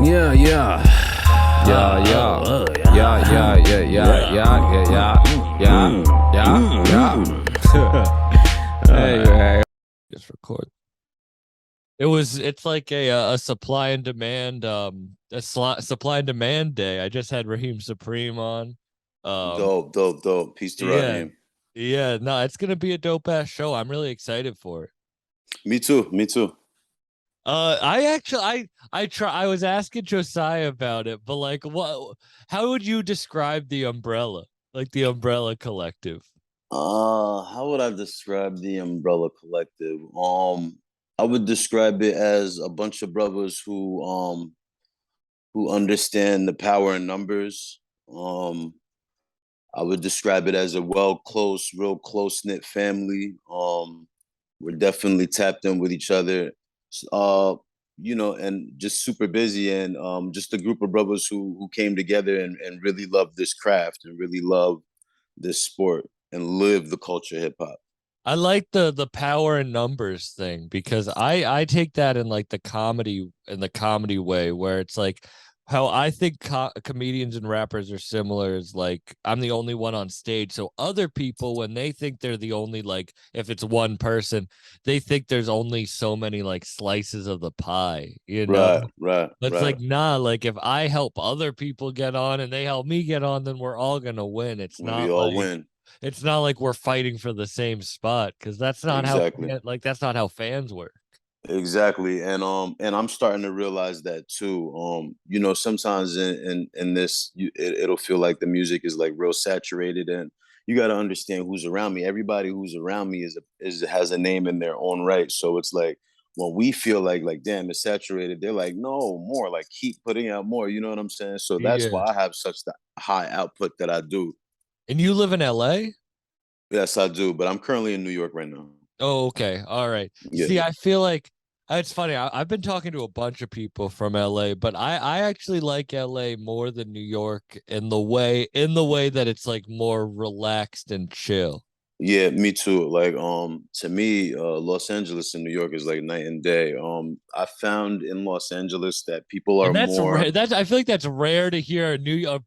Yeah, yeah. Yeah, yeah. Yeah, yeah, yeah, yeah, yeah, yeah, yeah. Hey, just record. It's like a supply and demand supply and demand day. I just had Raheem Supreme on. Dope. Peace to Yeah. Raheem. Yeah, no, it's gonna be a dope ass show. I'm really excited for it. Me too. I was asking Josiah about it, but like how would you describe the umbrella? Like the umbrella collective? How would I describe the Umbrella Collective? I would describe it as a bunch of brothers who understand the power in numbers. I would describe it as a real close knit family. We're definitely tapped in with each other. Uh, and just super busy, and just a group of brothers who came together and really love this craft and really love this sport and live the culture hip hop. I like the power in numbers thing because I take that in like the comedy way where it's like how I think comedians and rappers are similar is like I'm the only one on stage, so other people when they think they're the only, like if it's one person, they think there's only so many like slices of the pie, you know. But it's Right. like, nah, like if I help other people get on and they help me get on, then we're all gonna win. We all win. It's not like we're fighting for the same spot because that's not how Exactly. that's not how fans work. Exactly. And I'm starting to realize that too. Sometimes in this it'll feel like the music is like real saturated, and you got to understand who's around me. Everybody who's around me is has a name in their own right. So it's like when we feel like damn it's saturated, they're like no more, like keep putting out more. You know what I'm saying? So that's Yeah. why I have such the high output that I do. And you live in LA? Yes, I do, but I'm currently in New York right now. Oh, okay. All right. Yeah. See, I feel like it's funny. I've been talking to a bunch of people from LA, but I actually like LA more than New York in the way that it's like more relaxed and chill. Yeah, me too. Like, to me, Los Angeles and New York is like night and day. I found in Los Angeles that people are And that's more. rare. That's I feel like that's rare to hear a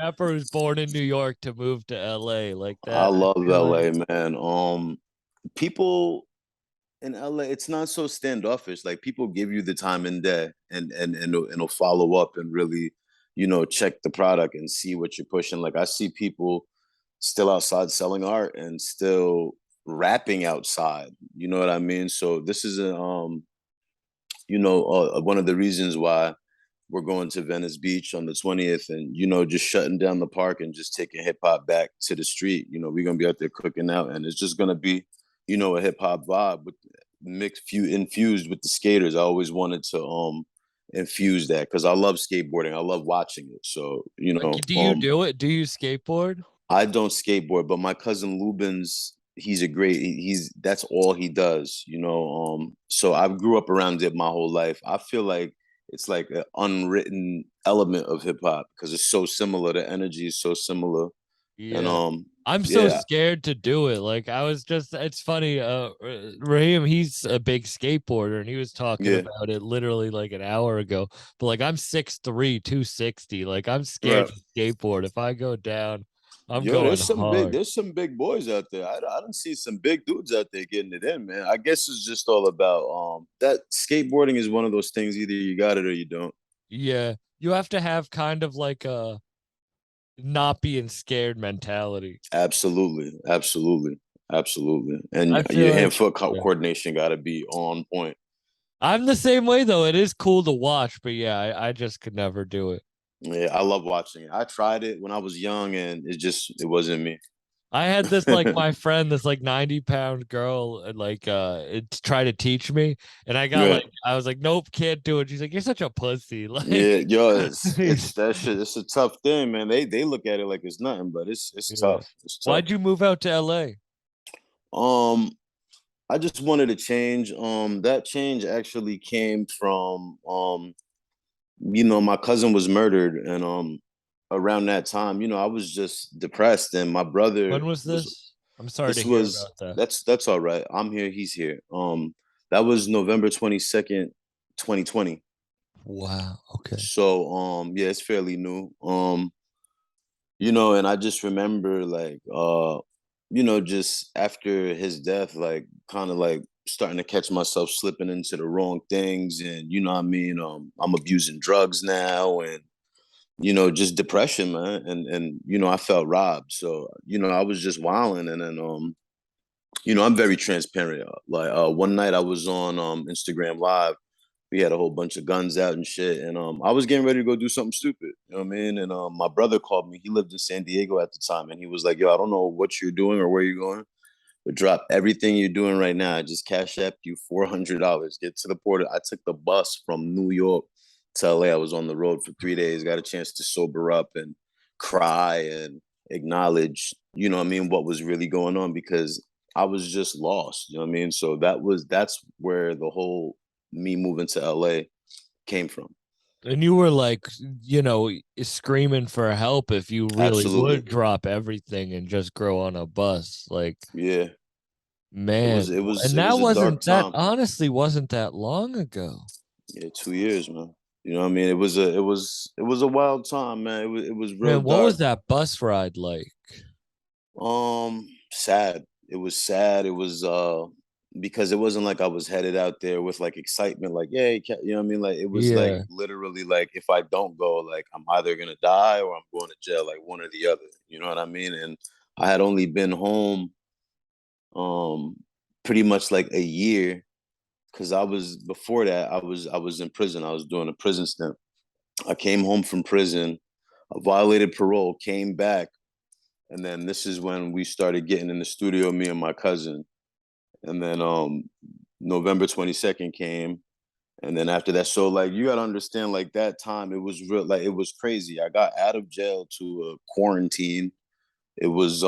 rapper who's born in New York to move to LA like I that. I love feel like LA, man. People in LA, it's not so standoffish. Like people give you the time and day, and it'll follow up and really, check the product and see what you're pushing. Like I see people still outside selling art and still rapping outside. You know what I mean? So this is one of the reasons why we're going to Venice Beach on the 20th, and just shutting down the park and just taking hip hop back to the street. We're gonna be out there cooking out, and it's just gonna be, a hip hop vibe with infused with the skaters. I always wanted to infuse that because I love skateboarding. I love watching it. So like, do you do it? Do you skateboard? I don't skateboard, but my cousin Lubin's he's a great he's that's all he does. So I grew up around it my whole life. I feel like it's like an unwritten element of hip hop because it's so similar. The energy is so similar. And Yeah. I'm so yeah, scared to do it. Like it's funny, Raheem, he's a big skateboarder and he was talking yeah, about it literally like an hour ago. But like I'm 6'3", 260. Like I'm scared right. to skateboard. If I go down, I'm Yo, going hard. there's some big boys out there. I don't see some big dudes out there getting it in, man. I guess it's just all about that skateboarding is one of those things, either you got it or you don't. Yeah. You have to have kind of like a not being scared mentality. Absolutely. And I feel your like hand foot yeah. coordination got to be on point. I'm the same way though. It is cool to watch, but yeah, I just could never do it. Yeah, I love watching it. I tried it when I was young, and it wasn't me. I had this like my friend, this like 90-pound girl, like try to teach me, and Right. I was like, nope, can't do it. She's like, you're such a pussy. Like, Yeah, yo, it's that shit. It's a tough thing, man. They look at it like it's nothing, but it's yeah. tough. It's tough. Why'd you move out to LA? Um, I just wanted to change. That change actually came from my cousin was murdered, and around that time, I was just depressed, and my brother When was was. this? I'm sorry to This hear was about that. that's all right. I'm here. He's here. That was November 22nd, 2020. Wow. Okay. So yeah, it's fairly new. And I just remember like just after his death, like kind of like starting to catch myself slipping into the wrong things, and you know what I mean. I'm abusing drugs now, and just depression, man, and I felt robbed. So I was just wilding, and then I'm very transparent. Like one night I was on Instagram Live. We had a whole bunch of guns out and shit, and I was getting ready to go do something stupid. You know what I mean? And my brother called me. He lived in San Diego at the time, and he was like, "Yo, I don't know what you're doing or where you're going, but drop everything you're doing right now. I just cash app you $400. Get to the port." I took the bus from New York to LA. I was on the road for 3 days. Got a chance to sober up and cry and acknowledge, what I mean, what was really going on, because I was just lost. You know what I mean? So that's where the whole me moving to LA came from. And you were like, screaming for help if you really Absolutely. would drop everything and just grow on a bus. Like, Yeah. It was man. it was And it that was a dark wasn't that time. honestly wasn't that long ago. Yeah, 2 years, man. You know what I mean? It was a wild time, man. It was real Man, what was dark. that bus ride like? Sad. It was sad. It was because it wasn't like I was headed out there with like excitement, like, yeah, you know what I mean? Like it was like Yeah. literally like if I don't go, like I'm either gonna die or I'm going to jail, like one or the other. You know what I mean? And I had only been home um pretty much like a year, because I was before that I was in prison. I was doing a prison stint. I came home from prison, I violated parole, came back, and then this is when we started getting in the studio, me and my cousin. And then November 22nd came. And then after that, so like you gotta understand, like that time it was real, like it was crazy. I got out of jail to a quarantine. It was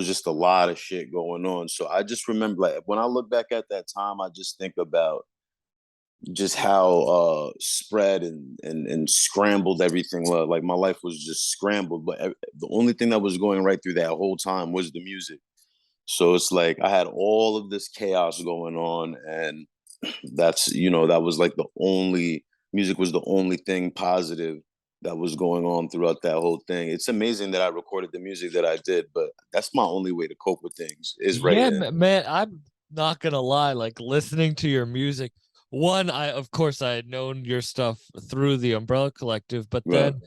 just a lot of shit going on. So I just remember, like when I look back at that time, I just think about just how spread and scrambled everything was. Like my life was just scrambled, but the only thing that was going right through that whole time was the music. So it's like I had all of this chaos going on, and that was like the only music was the only thing positive that was going on throughout that whole thing. It's amazing that I recorded the music that I did, but that's my only way to cope with things is Yeah, writing. man, I'm not gonna lie, like listening to your music. One, I of course I had known your stuff through the Umbrella Collective, but Right. then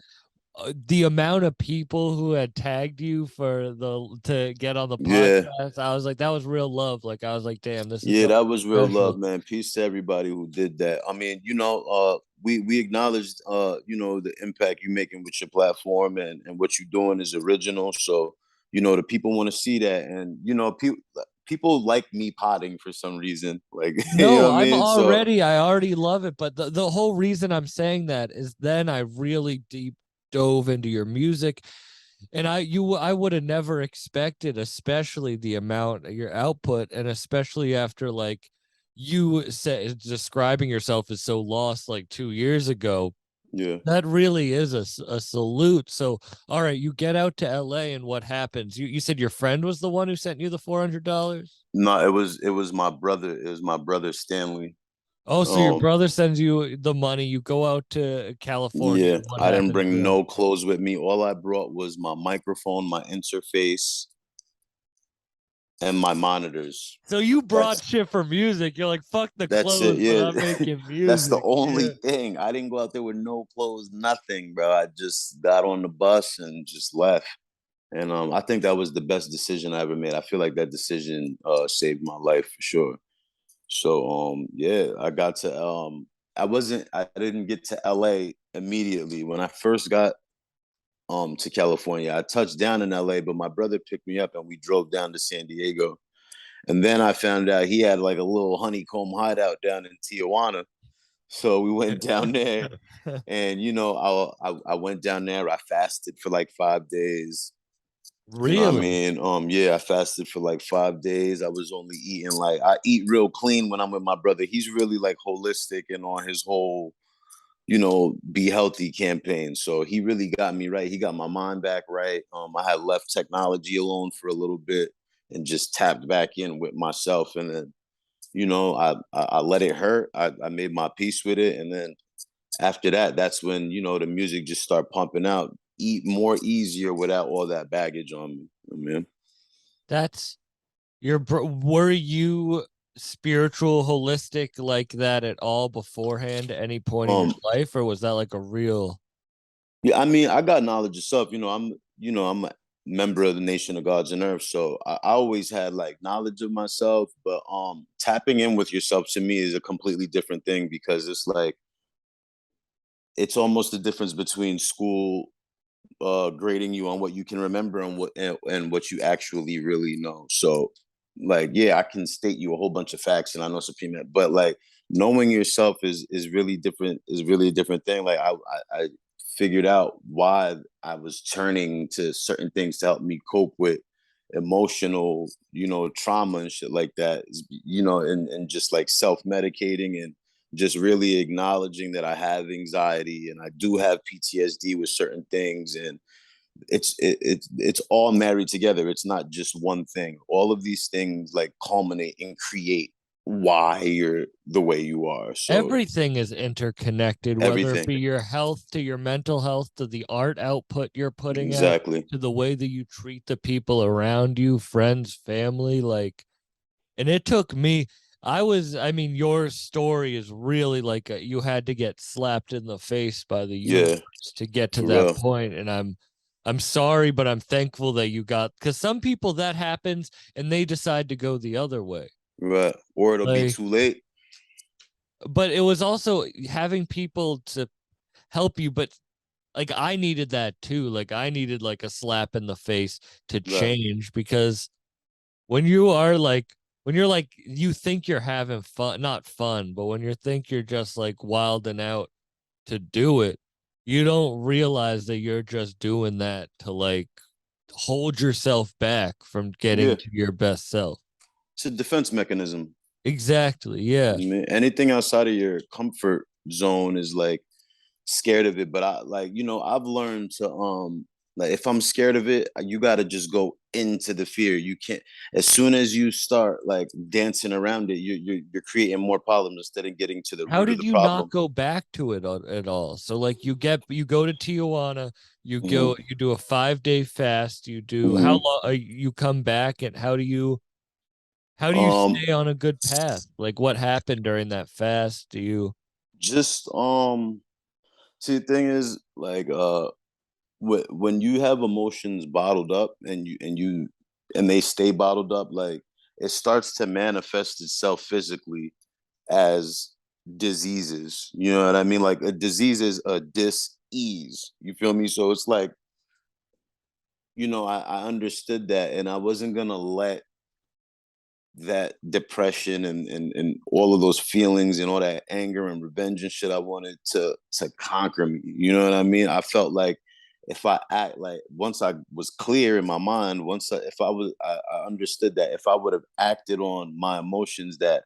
the amount of people who had tagged you for the to get on the Yeah. podcast, I was like, that was real love. Like I was like, damn, this is Yeah, something that was real love, special. man. Peace to everybody who did that. I mean, we acknowledged the impact you're making with your platform, and what you're doing is original. So, the people want to see that. And people like me potting for some reason. Like, you know No, what I mean? So I already love it. But the whole reason I'm saying that is then I really deep dove into your music. And I would have never expected, especially the amount of your output, and especially after like you said describing yourself as so lost like 2 years ago. yeah. That really is a salute. So, all right, you get out to LA and what happens? You said your friend was the one who sent you the $400? No, it was my brother. It was my brother Stanley. Oh, so your Um, brother sends you the money. You go out to California. yeah, What I didn't happens bring then? no clothes with me. All I brought was my microphone, my interface, and my monitors. So you brought That's shit for music. You're like, fuck the that's it. clothes, but I'm Yeah, making that's the music. only Yeah. thing. I didn't go out there with no clothes, nothing, bro. I just got on the bus and just left. And I think that was the best decision I ever made. I feel like that decision saved my life for sure. So yeah, I didn't get to LA immediately. When I first got to California, I touched down in LA, but my brother picked me up and we drove down to San Diego. And then I found out he had like a little honeycomb hideout down in Tijuana. So we went down there, and I went down there. I fasted for like 5 days. You know what I Really? mean? Yeah, I fasted for like 5 days. I was only eating, like, I eat real clean when I'm with my brother. He's really like holistic and on his whole, be healthy campaign. So he really got me right. He got my mind back right. I had left technology alone for a little bit and just tapped back in with myself. And then, I let it hurt. I made my peace with it. And then after that, that's when, you know, the music just start pumping out, eat more easier without all that baggage on me. I mean, That's were you spiritual, holistic like that at all beforehand at any point in your um, life, or was that like a real? yeah, I mean, I got knowledge of self. I'm a member of the Nation of Gods and Earth, so I always had like knowledge of myself. But tapping in with yourself to me is a completely different thing because it's like it's almost the difference between school grading you on what you can remember and what you actually really know. So like yeah, I can state you a whole bunch of facts and I know Supreme, but like knowing yourself is really different, is really a different thing. Like I figured out why I was turning to certain things to help me cope with emotional, trauma and shit like that. And just like self-medicating and just really acknowledging that I have anxiety and I do have PTSD with certain things, and it's all married together. It's not just one thing. All of these things like culminate and create why you're the way you are. So Everything is interconnected, whether it everything, be your health to your mental health to the art output you're putting out exactly. to the way that you treat the people around you, friends, family. Like, and it took me, I mean, your story is really like you had to get slapped in the face by the Yeah, universe to get to for that real. point. And I'm sorry, but I'm thankful that you got, because some people that happens and they decide to go the other way. Right. Or it'll be Like, too late. but it was also having people to help you, but like I needed that too. Like I needed like a slap in the face to Right. change, because when you are like when you're like you think you're having fun, not fun, but when you think you're just like wilding out to do it, you don't realize that you're just doing that to like hold yourself back from Yeah. getting to your best self. It's a defense mechanism. Exactly. Yeah. I mean, anything outside of your comfort zone is like scared of it. But I like, I've learned to like if I'm scared of it, you gotta just go into the fear. You can't, as soon as you start like dancing around it, you're creating more problems instead of getting to the How root of did the you not problem. go back to it at all? So like you go to Tijuana, Hmm. you do a 5 day fast, you do how Hmm. long you come back, and how do you Um stay on a good path? Like what happened during that fast? Do you just see the thing is like when you have emotions bottled up and they stay bottled up, like it starts to manifest itself physically as diseases. You know what I mean? Like a disease is a dis-ease. You feel me? So it's like, I understood that and I wasn't gonna let that depression and all of those feelings and all that anger and revenge and shit I wanted to conquer me. You know what I mean? I felt like if I act like once I was clear in my mind, if I was I understood that if I would have acted on my emotions, that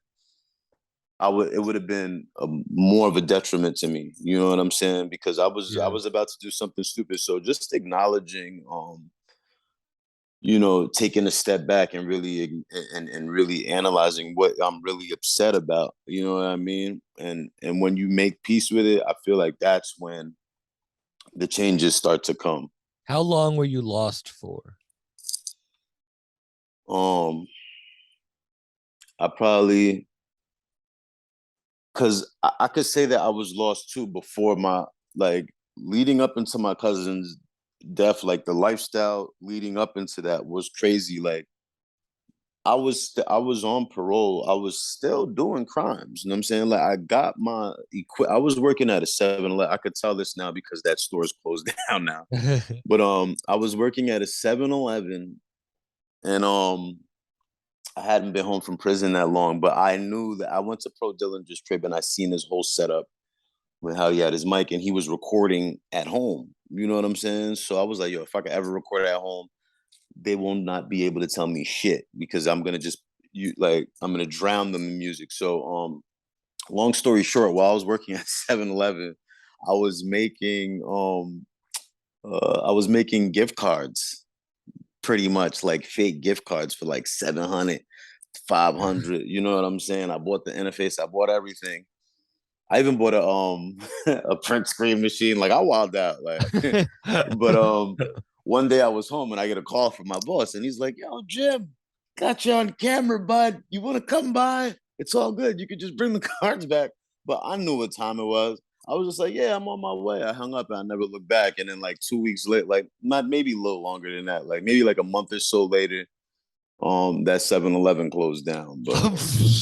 it would have been more of a detriment to me. You know what I'm saying? Because I Yeah. was about to do something stupid. So just acknowledging taking a step back and really analyzing what I'm really upset about. You know what I mean? And when you make peace with it, I feel like that's when the changes start to come. How long were you lost for? Um, I probably because I could say that I was lost too before my like leading up into my cousin's death. Like the lifestyle leading up into that was crazy. Like I was on parole. I was still doing crimes. You know what I'm saying? Like I got my I was working at a 7-Eleven. I could tell this now because that store's closed down now. But I was working at a 7-Eleven, and I hadn't been home from prison that long, but I knew that I went to Pro Dillinger's crib and I seen his whole setup with how he had his mic and he was recording at home. You know what I'm saying? So I was like, yo, if I could ever record at home, they will not be able to tell me shit because I'm gonna drown them in music. So long story short, while I was working at 7-Eleven, I was making I was making gift cards, pretty much like fake gift cards for like 700, 500. You know what I'm saying? I bought the interface, I bought everything. I even bought a a print screen machine. Like I wilded out. Like, but one day I was home and I get a call from my boss and he's like, "Yo, Jim, got you on camera, bud. You want to come by? It's all good. You could just bring the cards back." But I knew what time it was. I was just like, "Yeah, I'm on my way." I hung up and I never looked back. And then like 2 weeks later, like not maybe a little longer than that, like maybe like a month or so later, that 7-Eleven closed down. But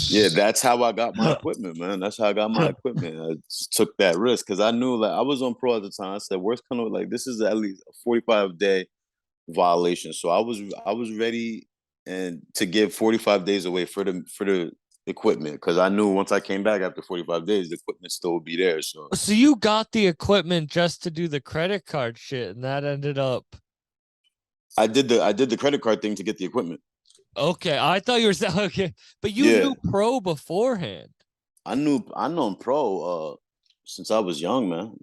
yeah, that's how I got my equipment, man. That's how I got my equipment. I just took that risk because I knew like I was on pro at the time. I said, worst kind of like this is at least a 45-day violation. So I was ready and to give 45 days away for the equipment because I knew once I came back after 45 days, the equipment still would be there. So So you got the equipment just to do the credit card shit, and that ended up I did the credit card thing to get the equipment. okay. I thought you were saying okay, but you Yeah, knew pro beforehand. I known Pro since I was young, man.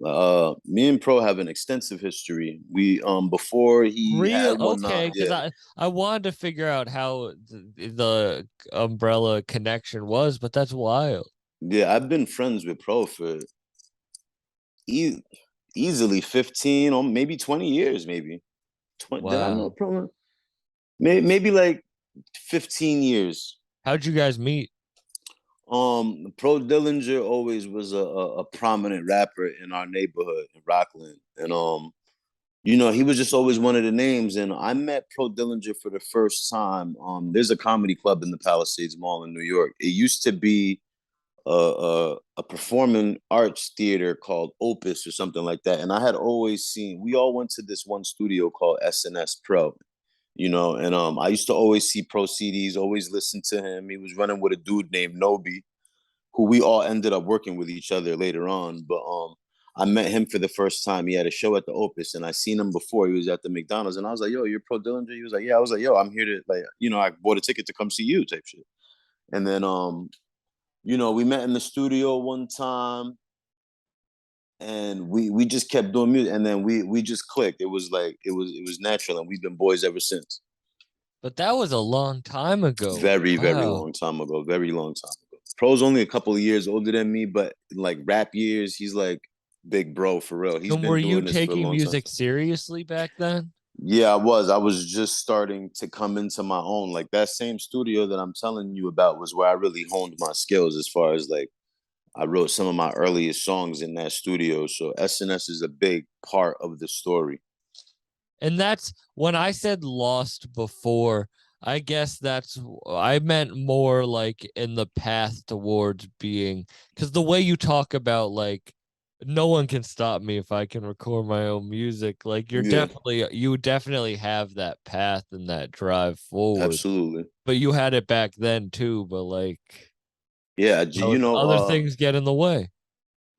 Me and Pro have an extensive history. We before he Real had okay, because yeah. I wanted to figure out how the umbrella connection was, but that's wild. Yeah, I've been friends with Pro for e- easily 15 or maybe 20 years, maybe. 20, did I know Wow. Pro? Maybe like 15 years. How'd you guys meet? Pro Dillinger always was a prominent rapper in our neighborhood in Rockland. And he was just always one of the names. And I met Pro Dillinger for the first time. There's a comedy club in the Palisades Mall in New York. It used to be a performing arts theater called Opus or something like that. And I had always seen. We all went to this one studio called SNS Pro. And I used to always see Pro CDs, always listen to him. He was running with a dude named Nobi, who we all ended up working with each other later on. But I met him for the first time. He had a show at the Opus, and I seen him before. He was at the McDonald's, and I was like, "Yo, you're Pro Dillinger?" He was like, "Yeah." I was like, "Yo, I'm here to like, I bought a ticket to come see you," type shit. And then we met in the studio one time, and we just kept doing music, and then we just clicked. It was like it was natural, and we've been boys ever since. But that was a long time ago. Very, very Wow. long time ago. Very long time ago. Pro's only a couple of years older than me, but like rap years, he's like big bro for real. He's And were been you doing this for a taking long time. music seriously back then? Yeah, I was. I was just starting to come into my own. Like that same studio that I'm telling you about was where I really honed my skills as far as like I wrote some of my earliest songs in that studio. So SNS is a big part of the story. And that's when I said lost before, I guess I meant more like in the path towards being, because the way you talk about like no one can stop me if I can record my own music, like Yeah, you definitely have that path and that drive forward. absolutely. But you had it back then too, but like Yeah, other things get in the way.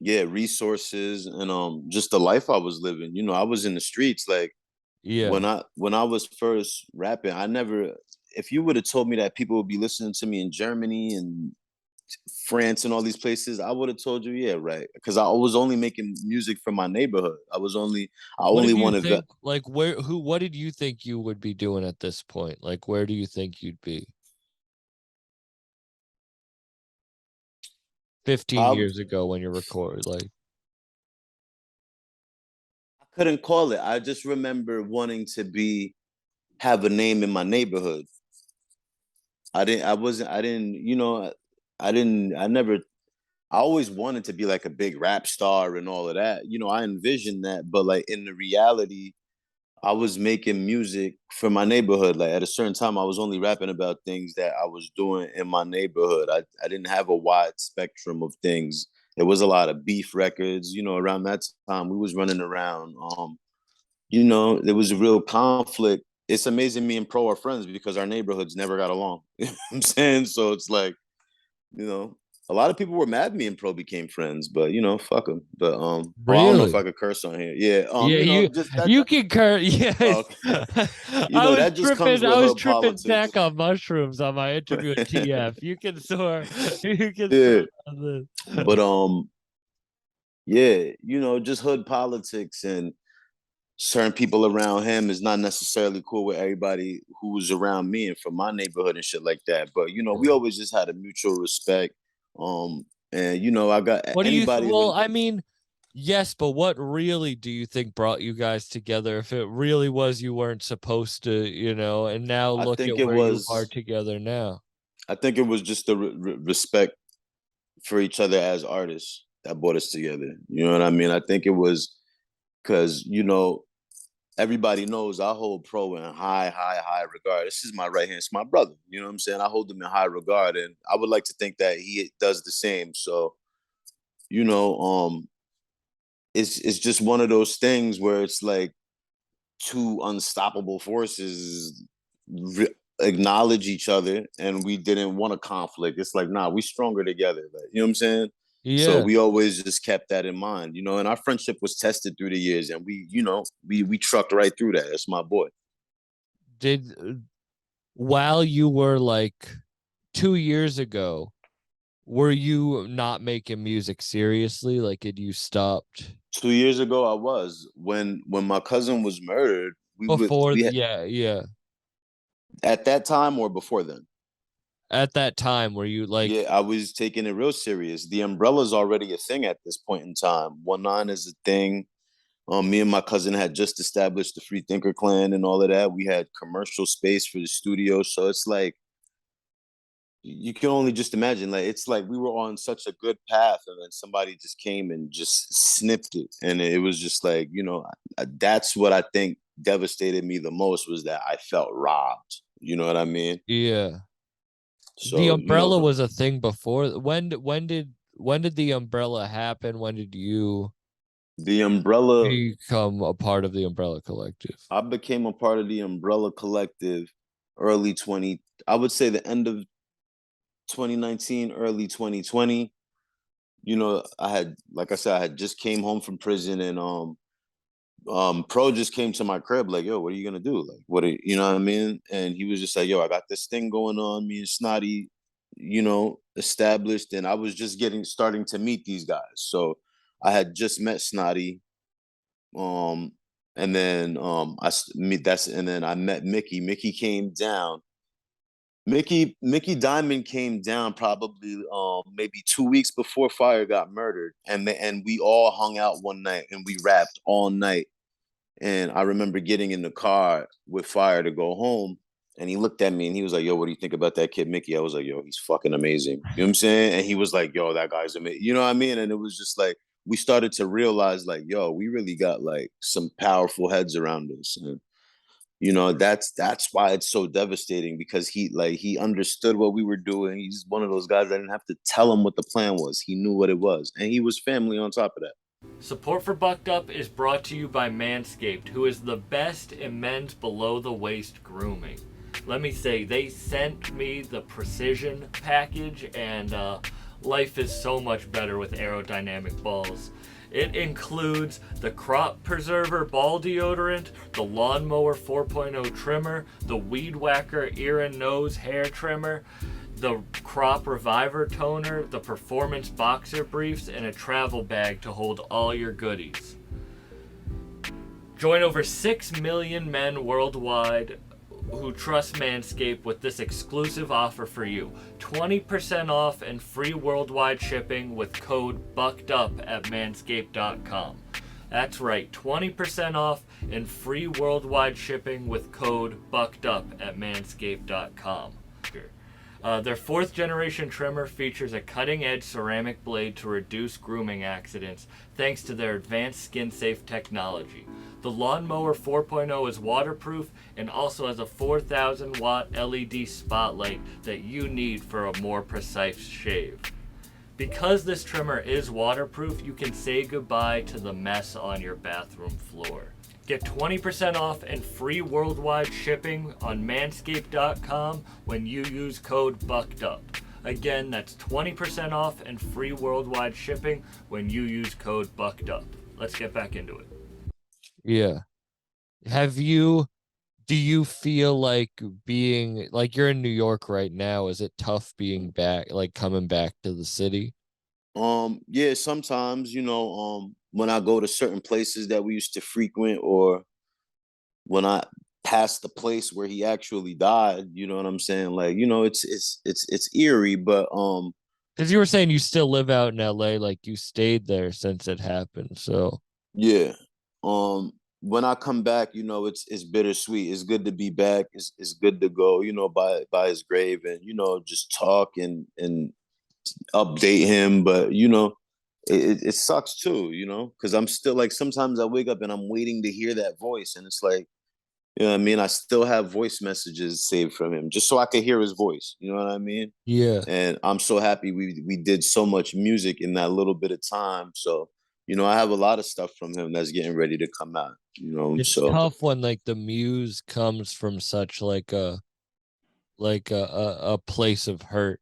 yeah, resources and just the life I was living. I was in the streets like Yeah. when I was first rapping, I never if you would have told me that people would be listening to me in Germany and France and all these places, I would have told you, yeah, right. Because I was only making music from my neighborhood. I What only did you wanted think like what did you think you would be doing at this point? Like where do you think you'd be? 15 I years ago when you record like couldn't call it. I just remember wanting to have a name in my neighborhood. I didn't, I never I always wanted to be like a big rap star and all of that. I envisioned that, but like in the reality, I was making music for my neighborhood. Like at a certain time, I was only rapping about things that I was doing in my neighborhood. I didn't have a wide spectrum of things. There was a lot of beef records, around that time we was running around. There was a real conflict. It's amazing me and Pro are friends because our neighborhoods never got along. You know what I'm saying? So it's like, you know, a lot of people were mad me and Pro became friends, but fuck them. But oh, I don't know if really? I could curse on here. Yeah, Yeah, just that. you can curse. Oh, Yes. that just comes I with was her tripping politics. Zach on mushrooms on my interview at TF. You can soar Yeah, on but this. yeah, just hood politics and certain people around him is not necessarily cool with everybody who was around me and from my neighborhood and shit like that. But we always just had a mutual respect. And you know, I got What do you anybody well, who I mean, yes, but what really do you think brought you guys together if it really was you weren't supposed to, and now I look think at it where you are was together now? I think it was just the respect for each other as artists that brought us together. You know what I mean? I think it was because, you know, everybody knows I hold Pro in high, high, high regard. This is my right hand, it's my brother. You know what I'm saying? I hold him in high regard, and I would like to think that he does the same. So, you know, it's just one of those things where it's like two unstoppable forces acknowledge each other, and we didn't want a conflict. It's like, nah, we stronger together. Like, you know what I'm saying? So Yeah. we always just kept that in mind, you know, and our friendship was tested through the years, and we, you know, we trucked right through that. That's my boy. Did while you were like 2 years ago, were you not making music seriously? Like, had you stopped 2 years ago, I was when my cousin was murdered. before? We had, Yeah, yeah. at that time or before then. At that time, were you like, Yeah, I was taking it real serious. The umbrella's already a thing at this point in time. 1-9 is a thing. Me and my cousin had just established the Free Thinker Clan and all of that. We had commercial space for the studio, so it's like you can only just imagine. Like it's like we were on such a good path, and then somebody just came and just snipped it, and it was just like, you know, that's what I think devastated me the most, was that I felt robbed. You know what I mean? yeah? The So you umbrella know, was a thing before. When did the umbrella happen? When did you the umbrella. become a part of the umbrella collective? I became a part of the umbrella collective early 20. I would say the end of 2019, early 2020. You know, I had, like I said, I had just came home from prison, and Pro just came to my crib like, yo, what are you gonna do? Like, what are you know what I mean? And he was just like, yo, I got this thing going on. Me and Snotty, you know, established, and I was just getting starting to meet these guys. So I had just met Snotty, um, and then I meet that's and then I met Mickey. Mickey came down. Mickey Diamond came down probably maybe 2 weeks before Fire got murdered, and we all hung out one night and we rapped all night. And I remember getting in the car with Fire to go home, and he looked at me and he was like, "Yo, what do you think about that kid Mickey?" I was like, "Yo, he's fucking amazing." You know what I'm saying? And he was like, "Yo, that guy's amazing." You know what I mean? And it was just like we started to realize, like, yo, we really got like some powerful heads around us. And you know, that's why it's so devastating, because he understood what we were doing. He's one of those guys that didn't have to tell him what the plan was. He knew what it was, and he was family on top of that. Support for Bucked Up is brought to you by Manscaped, who is the best in men's below the waist grooming. Let me say, they sent me the precision package, and life is so much better with aerodynamic balls. It includes the Crop Preserver Ball Deodorant, the Lawnmower 4.0 Trimmer, the Weed Whacker Ear and Nose Hair Trimmer, the Crop Reviver Toner, the Performance Boxer Briefs, and a travel bag to hold all your goodies. Join over 6 million men worldwide who trust Manscaped with this exclusive offer for you. 20% off and free worldwide shipping with code BUCKEDUP at manscaped.com. That's right, 20% off and free worldwide shipping with code BUCKEDUP at manscaped.com. Their fourth generation trimmer features a cutting edge ceramic blade to reduce grooming accidents thanks to their advanced skin safe technology. The Lawnmower 4.0 is waterproof and also has a 4,000 watt LED spotlight that you need for a more precise shave. Because this trimmer is waterproof, you can say goodbye to the mess on your bathroom floor. Get 20% off and free worldwide shipping on manscaped.com when you use code BUCKEDUP. Again, that's 20% off and free worldwide shipping when you use code BUCKEDUP. Let's get back into it. Yeah. Do you feel like being, like you're in New York right now, is it tough being back, like coming back to the city? Yeah, sometimes, you know, when I go to certain places that we used to frequent, or when I pass the place where he actually died, you know what I'm saying? Like, you know, it's eerie, but Because you were saying you still live out in LA, like you stayed there since it happened. So Yeah. When I come back, it's bittersweet. It's good to be back. It's good to go, by his grave and just talk and update him. But it sucks too, because I'm still like sometimes I wake up and I'm waiting to hear that voice, and it's like, you know what I mean? I still have voice messages saved from him just so I could hear his voice. You know what I mean? yeah, And I'm so happy we did so much music in that little bit of time. So, I have a lot of stuff from him that's getting ready to come out, it's so tough when like the muse comes from such like a place of hurt,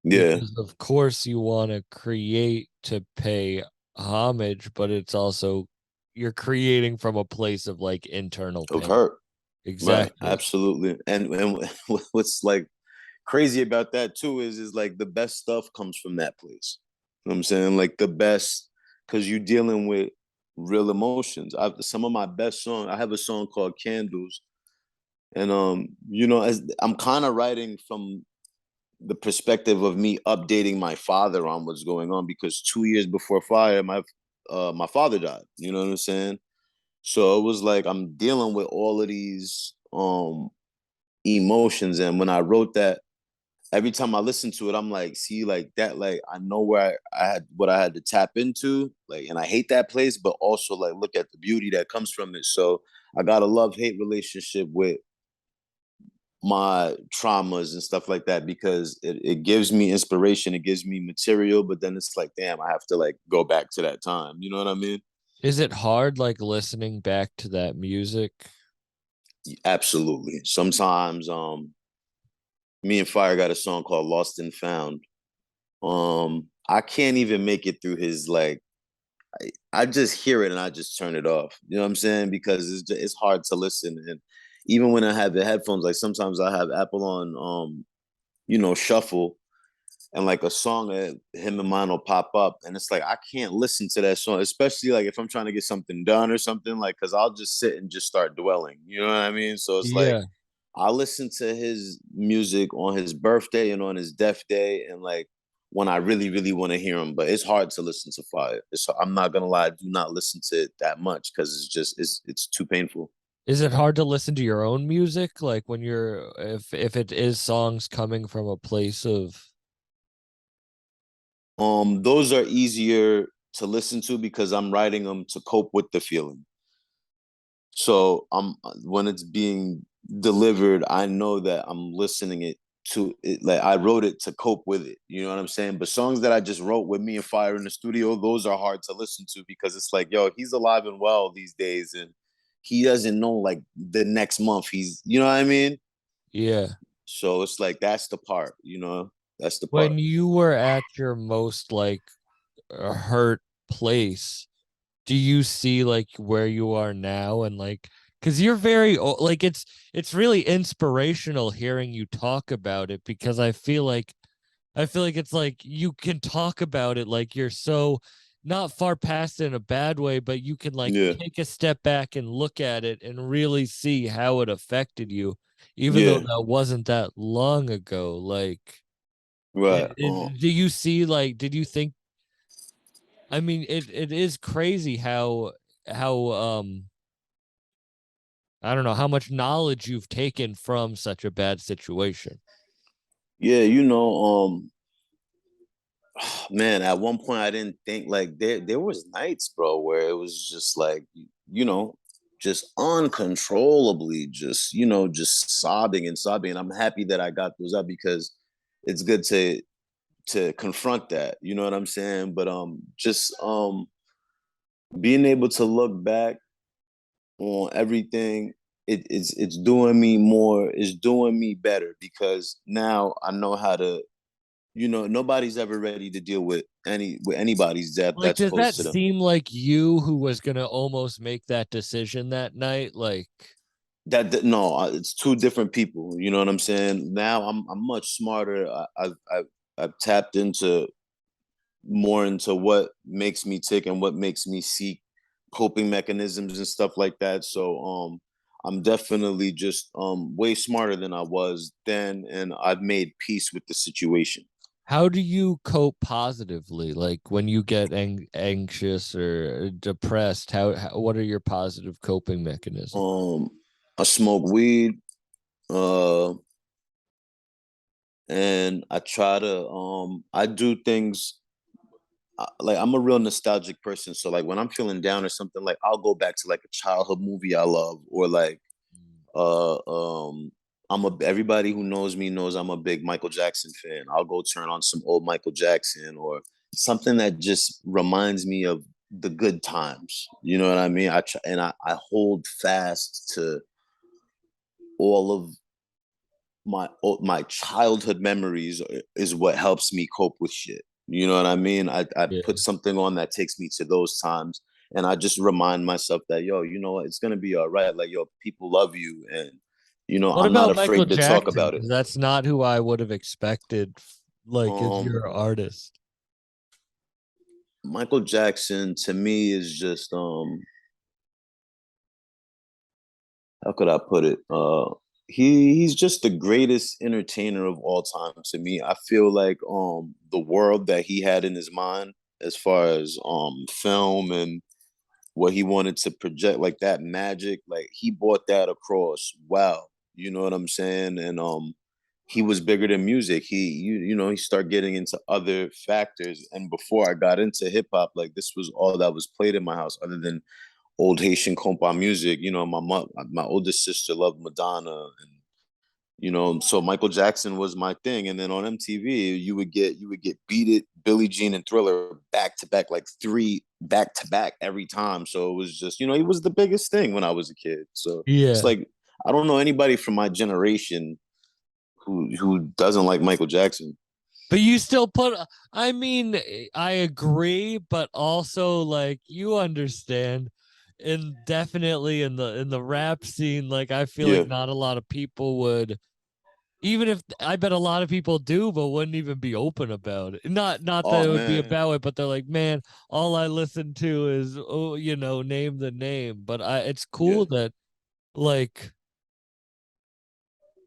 yeah, because of course you want to create to pay homage, but it's also you're creating from a place of like internal of pain. hurt. Right, Exactly. absolutely. And what's like crazy about that too is like the best stuff comes from that place. You know what I'm saying? Like the best, because you're dealing with real emotions. Some of my best songs, I have a song called Candles. And as I'm kind of writing from the perspective of me updating my father on what's going on, because 2 years before fire, my father died. You know what I'm saying? So it was like I'm dealing with all of these emotions, and when I wrote that, every time I listen to it, I'm like, see, like that, like I know where I had what I had to tap into, like, and I hate that place, but also like look at the beauty that comes from it. So I got a love hate relationship with my traumas and stuff like that, because it gives me inspiration, it gives me material, but then it's like, damn, I have to like go back to that time. You know what I mean? Is it hard like listening back to that music? Absolutely. Sometimes me and Fire got a song called Lost and Found. I can't even make it through his like I just hear it and I just turn it off. You know what I'm saying? Because it's hard to listen. And even when I have the headphones, like sometimes I have Apple on shuffle, and like a song that him and mine will pop up, and it's like I can't listen to that song, especially like if I'm trying to get something done or something, like because I'll just sit and just start dwelling. You know what I mean? So it's like Yeah. I listen to his music on his birthday and on his death day, and like when I really, really want to hear him. But it's hard to listen to Fire. I'm not gonna lie, I do not listen to it that much because it's too painful. Is it hard to listen to your own music like when you're if it is songs coming from a place of Those are easier to listen to because I'm writing them to cope with the feeling. So I'm when it's being delivered, I know that I'm listening it to it. Like I wrote it to cope with it. You know what I'm saying? But songs that I just wrote with me and Fire in the studio, those are hard to listen to because it's like, yo, he's alive and well these days, and he doesn't know like the next month he's, you know what I mean? yeah. So it's like that's the part, that's the part. When you were at your most like hurt place, do you see like where you are now and like because you're very like it's really inspirational hearing you talk about it because I feel like it's like you can talk about it like you're so not far past it in a bad way, but you can like Yeah, take a step back and look at it and really see how it affected you, even though yeah, that wasn't that long ago. Like, right. do you see like, did you think, I mean, it is crazy how I don't know how much knowledge you've taken from such a bad situation. Yeah, man, at one point I didn't think like there was nights, bro, where it was just like, you know, just uncontrollably just sobbing and sobbing. And I'm happy that I got those up because it's good to confront that. You know what I'm saying? But just being able to look back on everything, it's doing me more, it's doing me better because now I know how to, nobody's ever ready to deal with anybody's death Like, that's does close that to them. seem like you who was gonna almost make that decision that night? Like, No, it's two different people. You know what I'm saying? Now I'm much smarter. I've tapped into more into what makes me tick and what makes me seek coping mechanisms and stuff like that. So I'm definitely just way smarter than I was then, and I've made peace with the situation. How do you cope positively? Like when you get anxious or depressed, what are your positive coping mechanisms? Um, I smoke weed, uh, and I try to I do things like I'm a real nostalgic person. So like when I'm feeling down or something, like I'll go back to like a childhood movie I love, or like uh um everybody who knows me knows I'm a big Michael Jackson fan. I'll go turn on some old Michael Jackson or something that just reminds me of the good times. You know what I mean? I hold fast to all of my childhood memories is what helps me cope with shit. You know what I mean? I Yeah. put something on that takes me to those times, and I just remind myself that yo, you know what, it's gonna be all right. Like yo, people love you, and What I'm not about Michael afraid to talk Jackson? about it. Because that's not who I would have expected, like as Um, your artist. Michael Jackson to me is just how could I put it? He's just the greatest entertainer of all time to me. I feel like the world that he had in his mind as far as film and what he wanted to project, like that magic, like he brought that across. Wow. You know what I'm saying? And he was bigger than music. He started getting into other factors. And before I got into hip hop, like this was all that was played in my house, other than old Haitian compa music. You know, my oldest sister loved Madonna, and so Michael Jackson was my thing. And then on MTV, you would get Beat It, Billie Jean, and Thriller back to back, like three back to back every time. So it was just, he was the biggest thing when I was a kid. So it's Yeah. like I don't know anybody from my generation who doesn't like Michael Jackson. But you still put, I mean, I agree, but also like you understand, and definitely in the rap scene, like I feel like Yeah. not a lot of people would, even if I bet a lot of people do, but wouldn't even be open about it. Not that Oh it would be a man. bad way, but they're like, man, all I listen to is, oh, name the name. But it's Yeah. cool that like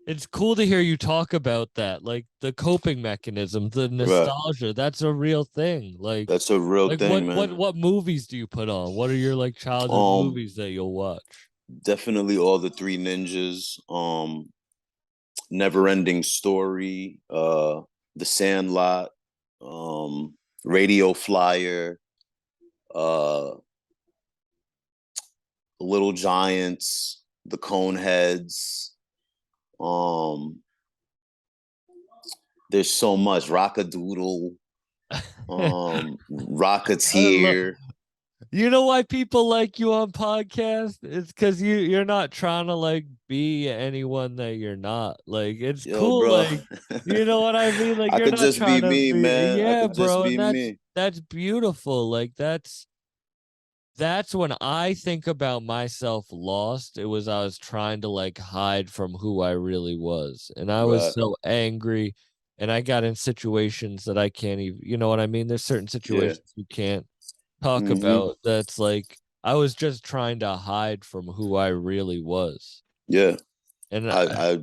it's cool to hear you talk about that, like the coping mechanism, the Right. nostalgia. That's a real thing. That's a real Like thing, man. what movies do you put on? What are your like childhood Um, movies that you'll watch? Definitely all the Three Ninjas. Never Ending Story, The Sandlot, um, Radio Flyer, uh, Little Giants, The Coneheads. Um, there's so much. Rockadoodle, I love. Rocketeer. You know why people like you on podcast? It's because you're not trying to like be anyone that you're not. Like it's Yo, cool. bro. Like you know what I mean. Like I you're could not just trying be to me, be. man. I Yeah, could just bro, and be me. that's beautiful. Like that's when I think about myself lost. It was I was trying to like hide from who I really was. And I was Right. so angry and I got in situations that I can't even, you know what I mean? There's certain Yeah. situations you can't talk Mm-hmm. about that's like I was just trying to hide from who I really was. Yeah. And I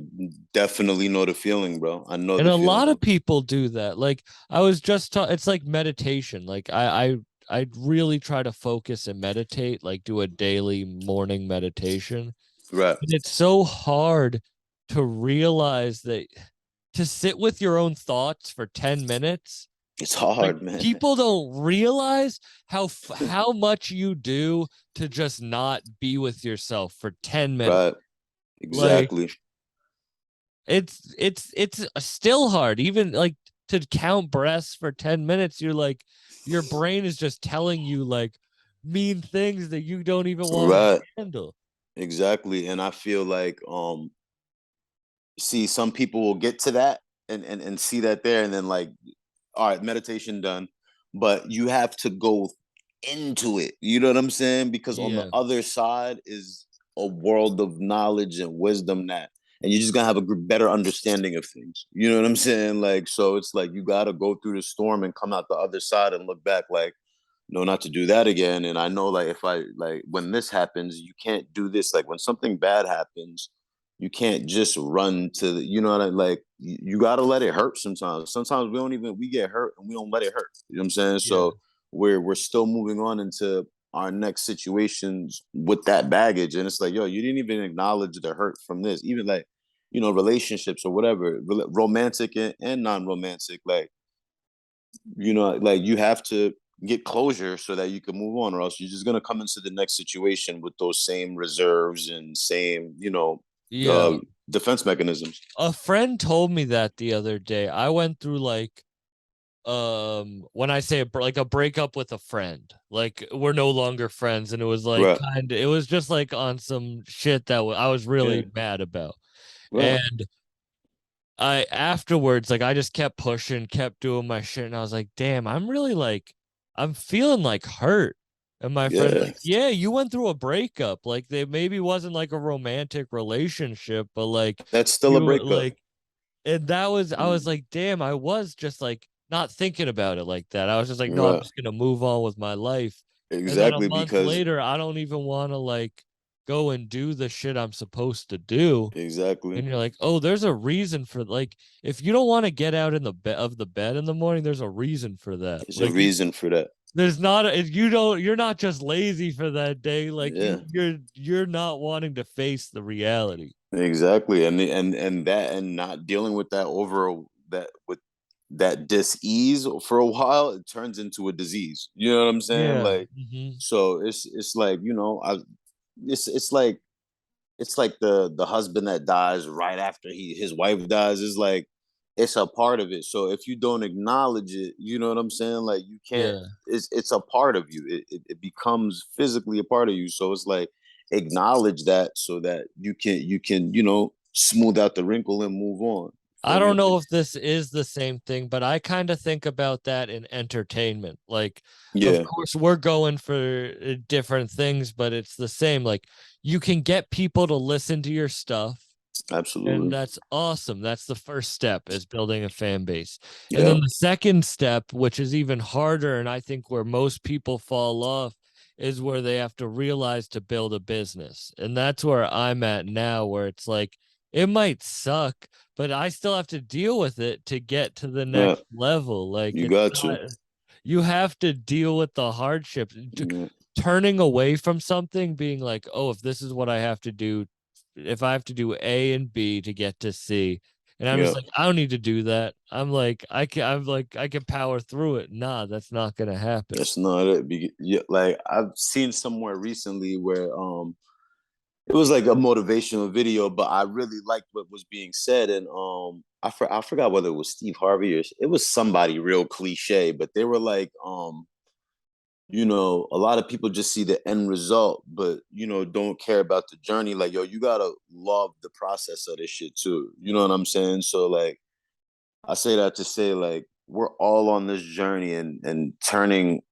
definitely know the feeling, bro. I know and the a lot feeling. of people do that. Like I was just it's like meditation. Like I really try to focus and meditate, like do a daily morning meditation. Right. And it's so hard to realize that to sit with your own thoughts for 10 minutes, It's like hard, man. people don't realize how much you do to just not be with yourself for 10 minutes. Right. Like Exactly. it's still hard even like to count breaths for 10 minutes. You're like your brain is just telling you like mean things that you don't even want to Right. handle. Exactly. And I feel like see some people will get to that and see that there and then like all right, meditation done. But you have to go into it. You know what I'm saying? Because on the Yeah. other side is a world of knowledge and wisdom that, and you're just gonna have a better understanding of things. You know what I'm saying? Like, so it's like you gotta go through the storm and come out the other side and look back like, no, not to do that again. And I know like if I like when this happens, you can't do this. Like when something bad happens, you can't just run to the, you know what I like. You got to let it hurt sometimes. Sometimes we get hurt and we don't let it hurt. You know what I'm saying? Yeah. So we're still moving on into our next situations with that baggage, and it's like, yo, you didn't even acknowledge the hurt from this, even like, relationships or whatever, romantic and non-romantic, like, like you have to get closure so that you can move on, or else you're just gonna come into the next situation with those same reserves and same, Yeah. uh, defense mechanisms. A friend told me that the other day. I went through like when I say like a breakup with a friend, like we're no longer friends, and it was like Right. kind of, it was just like on some shit that I was Yeah. really mad about. Right. And I afterwards, like I just kept pushing, kept doing my shit, and I was like, damn, I'm really like, I'm feeling like hurt. And my friend's Yeah. like, yeah, you went through a breakup. Like they maybe wasn't like a romantic relationship, but like That's still a you breakup. like, and that was, I was Mm. like, damn, I was just like not thinking about it like that. I was just like, no, I'm Right. just gonna move on with my life. And then a Exactly, month because later, I don't even want to like go and do the shit I'm supposed to do. exactly. And you're like, oh, there's a reason for, like, if you don't want to get out in the bed of the bed in the morning, there's a reason for that. There's a Like reason for that. there's not a, you don't, you're not just lazy for that day. Like Yeah. you're not wanting to face the reality. Exactly, and that, and not dealing with that over that with that dis-ease for a while, it turns into a disease. You know what I'm saying? Yeah. Like, Hmm. so it's like, it's like the husband that dies right after his wife dies is like, it's a part of it. So if you don't acknowledge it, you know what I'm saying? Like, you can't. Yeah. It's a part of you. It becomes physically a part of you. So it's like, acknowledge that so that you can smooth out the wrinkle and move on. I Feel don't me? know if this is the same thing, but I kind of think about that in entertainment. Like, of Yeah, course, we're going for different things, but it's the same. Like, you can get people to listen to your stuff, and absolutely. that's awesome. That's the first step, is building a fan base. And then Yeah, the second step, which is even harder, and I think where most people fall off, is where they have to realize to build a business. And that's where I'm at now, where it's like, it might suck, but I still have to deal with it to get to the yeah. next level. Like You it's got not, to. you have to deal with the hardships. Yeah, Turning away from something, being like, oh, if this is what I have to do, if I have to do A and B to get to C, and I'm just yeah. like, I don't need to do that. I'm like, I can power through it. Nah, that's not gonna happen. That's not it. Yeah, like, I've seen somewhere recently where it was like a motivational video, but I really liked what was being said. And I forgot whether it was Steve Harvey or it was somebody real cliche, but they were like, a lot of people just see the end result, but don't care about the journey. Like, yo, you gotta love the process of this shit too. You know what I'm saying? So like, I say that to say, like, we're all on this journey, and turning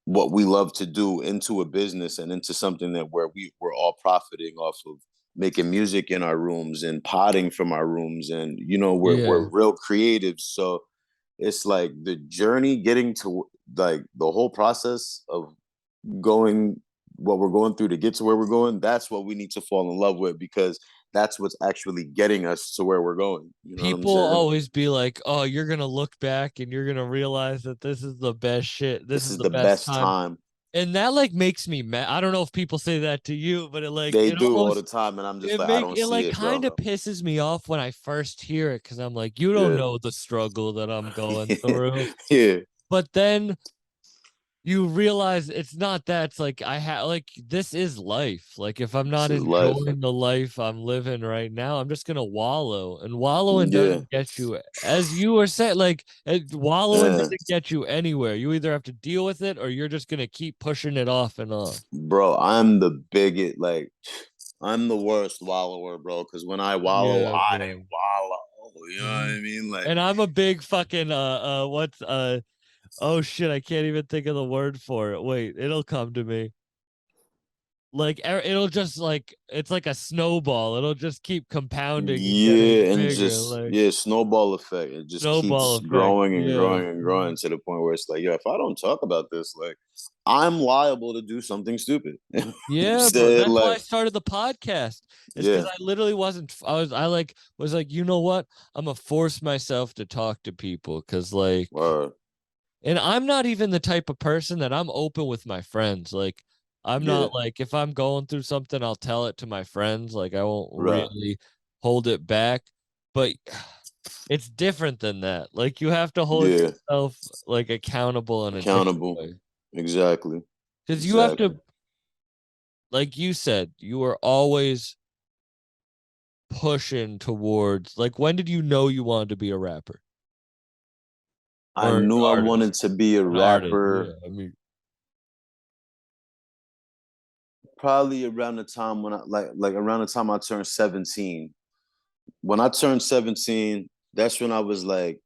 what we love to do into a business and into something that where we're all profiting off of, making music in our rooms and potting from our rooms, and we're Yeah. real creatives. So it's like the journey, getting to, like, the whole process of going, what we're going through to get to where we're going, that's what we need to fall in love with, because that's what's actually getting us to where we're going. You know what I'm People saying? always be like, oh, you're gonna look back and you're gonna realize that this is the best shit. This This is is the the best best time. time. And that like makes me mad. I don't know if people say that to you, but it like, They it do all the almost, time, and I'm just it like, I make don't it see like it, kind bro. of pisses me off when I first hear it, because I'm like, you don't Yeah. know the struggle that I'm going Yeah. through. Yeah. But then you realize it's not that. It's like, I have, like, this is life. Like if I'm This not is life. enjoying the life I'm living right now, I'm just gonna wallow, and wallowing Yeah. doesn't get you, as you were saying, like wallowing Yeah. doesn't get you anywhere. You either have to deal with it, or you're just gonna keep pushing it off and off. Bro, I'm the biggest, like, I'm the worst wallower, bro. Because when I wallow, Yeah, I bro. wallow. You know what Hmm. I mean? Like, And I'm a big fucking what's oh shit, I can't even think of the word for it. Wait, it'll come to me. Like it'll just like, it's like a snowball. It'll just keep compounding and getting yeah, and bigger, just, like yeah, snowball effect. It just snowball keeps effect. growing and Yeah. growing and growing Mhm. to the point where it's like, yo, if I don't talk about this, like, I'm liable to do something stupid. You know what I'm Yeah, bro. saying? That's why I Like, started the podcast. It's because Yeah. I literally wasn't. I was like, you know what? I'm gonna force myself to talk to people because Or and I'm not even the type of person that I'm open with my friends. Like, I'm yeah. not like if I'm going through something, I'll tell it to my friends. Like, I won't Right. really hold it back. But it's different than that. Like, you have to hold Yeah. yourself like accountable in a different Accountable. way. Exactly. Because you have Exactly. to, like you said, you are always pushing towards like when did you know you wanted to be a rapper I or knew I artist? wanted to be a An artist, yeah. rapper I mean, probably around the time when I like around the time I turned 17. When I turned 17, that's when I was like,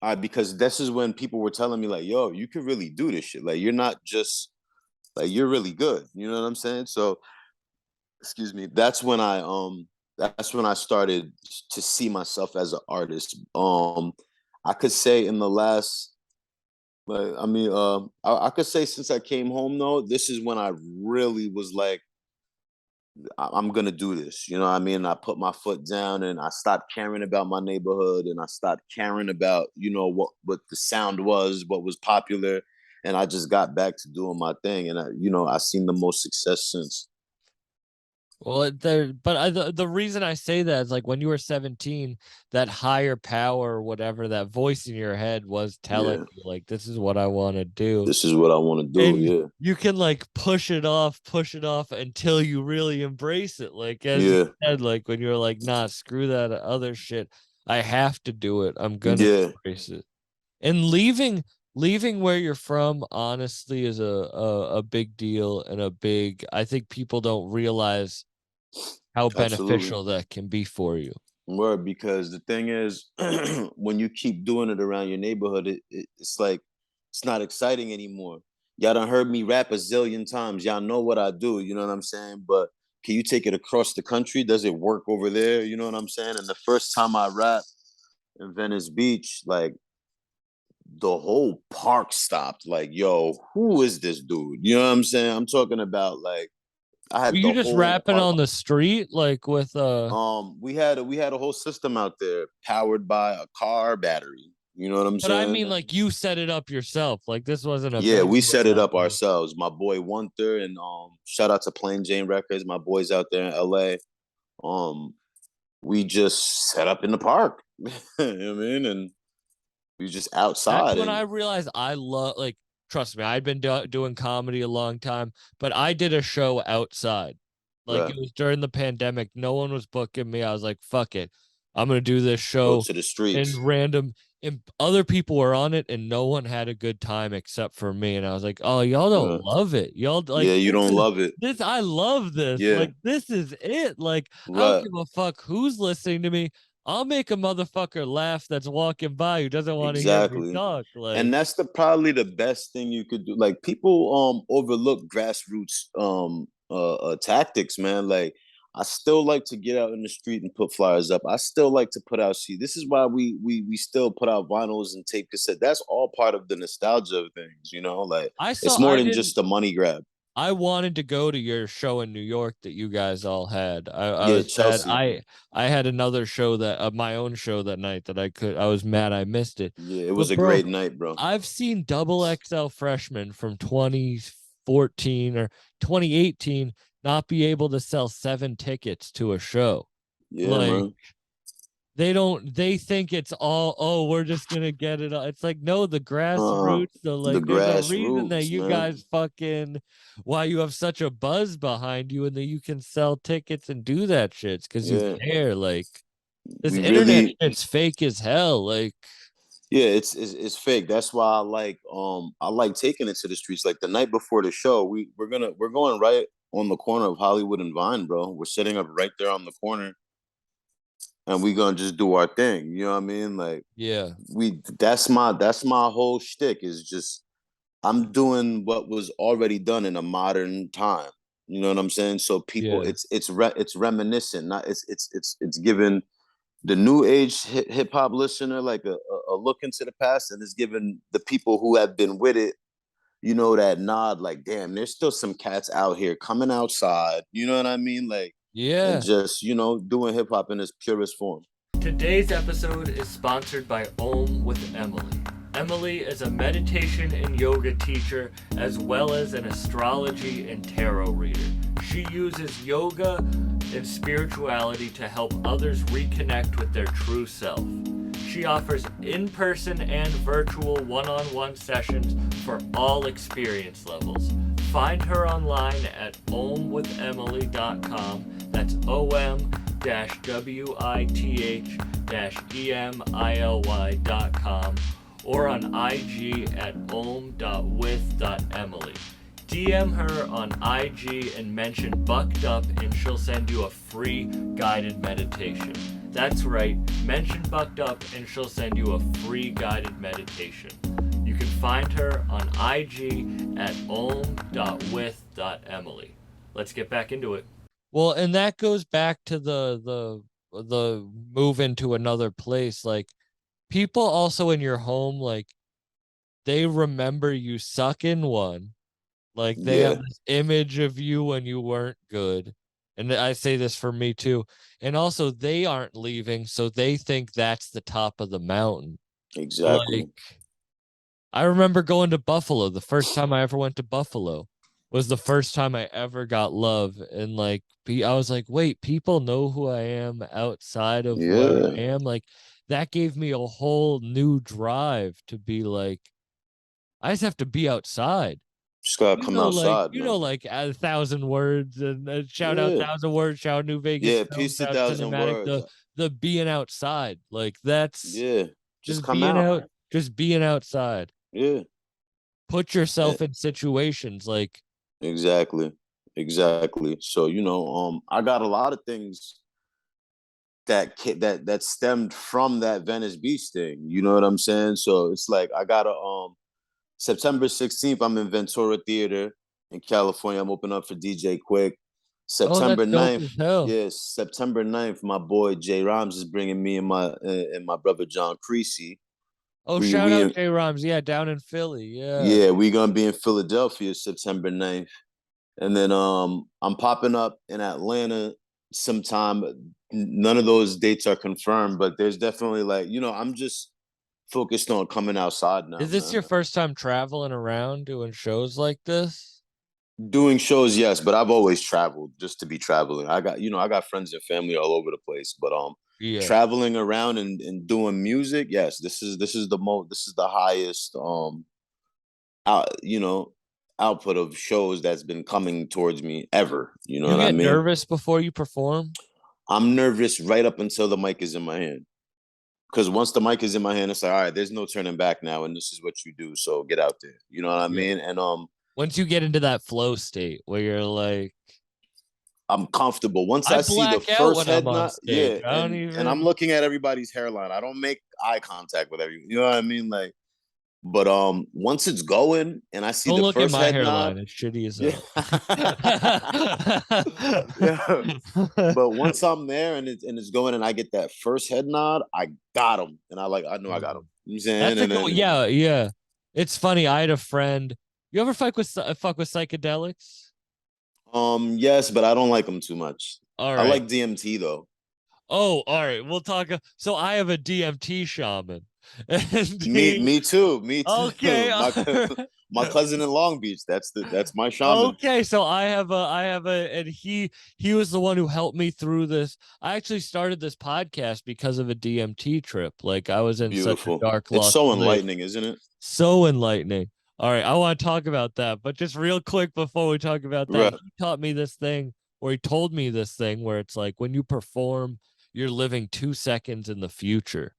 all right, because this is when people were telling me, like, yo, you could really do this shit. Like, you're not just like you're really good. You know what I'm saying? So, excuse me, that's when I started to see myself as an artist. I could say in the last like I mean, I could say since I came home though, this is when I really was like, I'm gonna do this. You know what I mean? I put my foot down and I stopped caring about my neighborhood and I stopped caring about, what the sound was, what was popular. And I just got back to doing my thing. And I seen the most success since. well, the reason I say that is like when you were 17, that higher power or whatever, that voice in your head was telling Yeah. you like this is what I want to do. This is what I want to do. And Yeah. you can like push it off until you really embrace it. Like as you Yeah. said, like when you're like, nah, screw that other shit. I have to do it. I'm gonna Yeah. embrace it. And leaving where you're from honestly is a big deal and a big I think people don't realize how Absolutely. beneficial that can be for you. Word, because the thing is, when you keep doing it around your neighborhood, it's like it's not exciting anymore. Y'all done heard me rap a zillion times. Y'all know what I do. You know what I'm saying? But can you take it across the country? Does it work over there? You know what I'm saying? And the first time I rapped in Venice Beach, like the whole park stopped. Like, yo, who is this dude? You know what I'm saying? I'm talking about like I Were had you the just whole rapping park. on the street like with We had a whole system out there powered by a car battery. You know what I'm but I saying? mean like you set it up yourself. Like this wasn't a Yeah, we venue or set it up nothing. ourselves. My boy Wunter and shout out to Plain Jane Records, my boys out there in LA. Um, we just set up in the park. You know what I mean? And we just That's outside when I and realized I love like trust me, I'd been doing comedy a long time, but I did a show outside. Like right, it was during the pandemic, no one was booking me. I was like, fuck it. I'm gonna do this go show to the and streets. random and other people were on it and no one had a good time except for me. And I was like, oh, y'all don't Right. love it. Y'all like Yeah, you don't love it. this I love this. Yeah, Like this is it. Like I don't right. give a fuck who's listening to me. I'll make a motherfucker laugh that's walking by who doesn't want to hear me Exactly. talk. And Like that's the probably the best thing you could do. Like people overlook grassroots tactics, man. Like I still like to get out in the street and put flyers up. I still like to put out see. This is why we still put out vinyls and tape cassette. That's all part of the nostalgia of things, you know? Like it's more I than didn't just a money grab. I wanted to go to your show in New York that you guys all had. I Yeah, was mad. Chelsea. I had another show that my own show that night that I was mad I missed it. Yeah, it was But a bro, great night, bro. I've seen double XL freshmen from 2014 or 2018 not be able to sell 7 tickets to a show. Yeah, Like man. they think it's all we're just gonna get it all. It's like no, the Uh grassroots, the the like there's a reason that grassroots, you man. guys fucking why you have such a buzz behind you and that you can sell tickets and do that shit because you Yeah. care. Like this We internet really shit's fake as hell. Like Yeah, it's fake. That's why I like taking it to the streets. Like the night before the show, we're going right on the corner of Hollywood and Vine, bro. We're setting up right there on the corner, and we gonna just do our thing. You know what I mean? Like yeah, we that's my whole shtick is just I'm doing what was already done in a modern time. You know what I'm saying? So people, yeah, it's reminiscent, not it's given the new age hip hop listener like a look into the past, and it's given the people who have been with it, that nod like, damn, there's still some cats out here coming outside. You know what I mean? Like and Yeah. just, doing hip hop in its purest form. Today's episode is sponsored by Om with Emily. Emily is a meditation and yoga teacher as well as an astrology and tarot reader. She uses yoga and spirituality to help others reconnect with their true self. She offers in-person and virtual one-on-one sessions for all experience levels. Find her online at omwithemily.com. That's om-with-emily.com or on IG at om.with.emily. DM her on IG and mention Bucked Up and she'll send you a free guided meditation. That's right, mention Bucked Up and she'll send you a free guided meditation. You can find her on IG at om.with.emily. Let's get back into it. Well, and that goes back to the move into another place. Like, people also in your home, like, they remember you sucking one. Like, they have Yeah, this image of you when you weren't good. And I say this for me too. And also, they aren't leaving, so they think that's the top of the mountain. Like, exactly. I remember going to Buffalo. The first time I ever went to Buffalo was the first time I ever got love. And like, I was like, wait, people know who I am outside of where Yeah, I am. Like, that gave me a whole new drive to be like, I just have to be outside. just gotta come outside, man. Like 1,000 words and shout out Yeah, 1,000 words, shout out New Vegas yeah. film, Peace to shout out thousand cinematic, words. the being outside. Like, that's Yeah, just just come out. just being outside. Yeah, Put eh, yourself in situations like, exactly, exactly. So I got a lot of things that stemmed from that Venice Beach thing. You know what I'm saying? So it's like I got a September 16th, I'm in Ventura Theater in California. I'm opening up for DJ Quick. oh, that's September dope 9th, as hell. yes, September 9th, my boy Jay Rhymes is bringing me and my brother John Creasy. Oh, We shout out we J Rhymes. Yeah, down in Philly. Yeah. yeah, we gonna be in Philadelphia September 9th. And then I'm popping up in Atlanta sometime. None of those dates are confirmed, but there's definitely like, I'm just focused on coming outside now, Is this man. your first time traveling around doing shows like this? Doing shows, yes, but I've always traveled just to be traveling. I got friends and family all over the place, but Yeah. traveling around and doing music, yes, this is the highest out, output of shows that's been coming towards me ever. You know You what I get mean? nervous before you perform? I'm nervous right up until the mic is in my hand. Because once the mic is in my hand, it's like, all right, there's no turning back now, and this is what you do. So get out there. You know what I Yeah. mean? And Once you get into that flow state where you're like, I'm comfortable. Once I I see the black out first when I'm head on nod, stage. yeah, I don't and I'm even looking at everybody's hairline. I don't make eye contact with everyone. You know what I mean? Like, but once it's going and I see don't the look at first my head nod, hairline. It's shitty as yeah. hell. Yeah. But once I'm there and it's going and I get that first head nod, I got him. And I know I got him. You know what I'm saying? That's a And cool. then Yeah, yeah. It's funny. I had a friend. You ever fuck with psychedelics? yes, but I don't like them too much. All I right. like DMT though. Oh, all right. We'll talk. So I have a DMT shaman, and Me, me too. Me okay, too. My cousin in Long Beach. That's my shaman. okay. So I have a, and he was the one who helped me through this. I actually started this podcast because of a DMT trip. Like, I was in such a Beautiful. dark, It's lost so place. enlightening, isn't it? So enlightening. All right, I want to talk about that, but just real quick before we talk about that, Right. he taught me this thing, or he told me this thing where it's like when you perform, you're living 2 seconds in the future.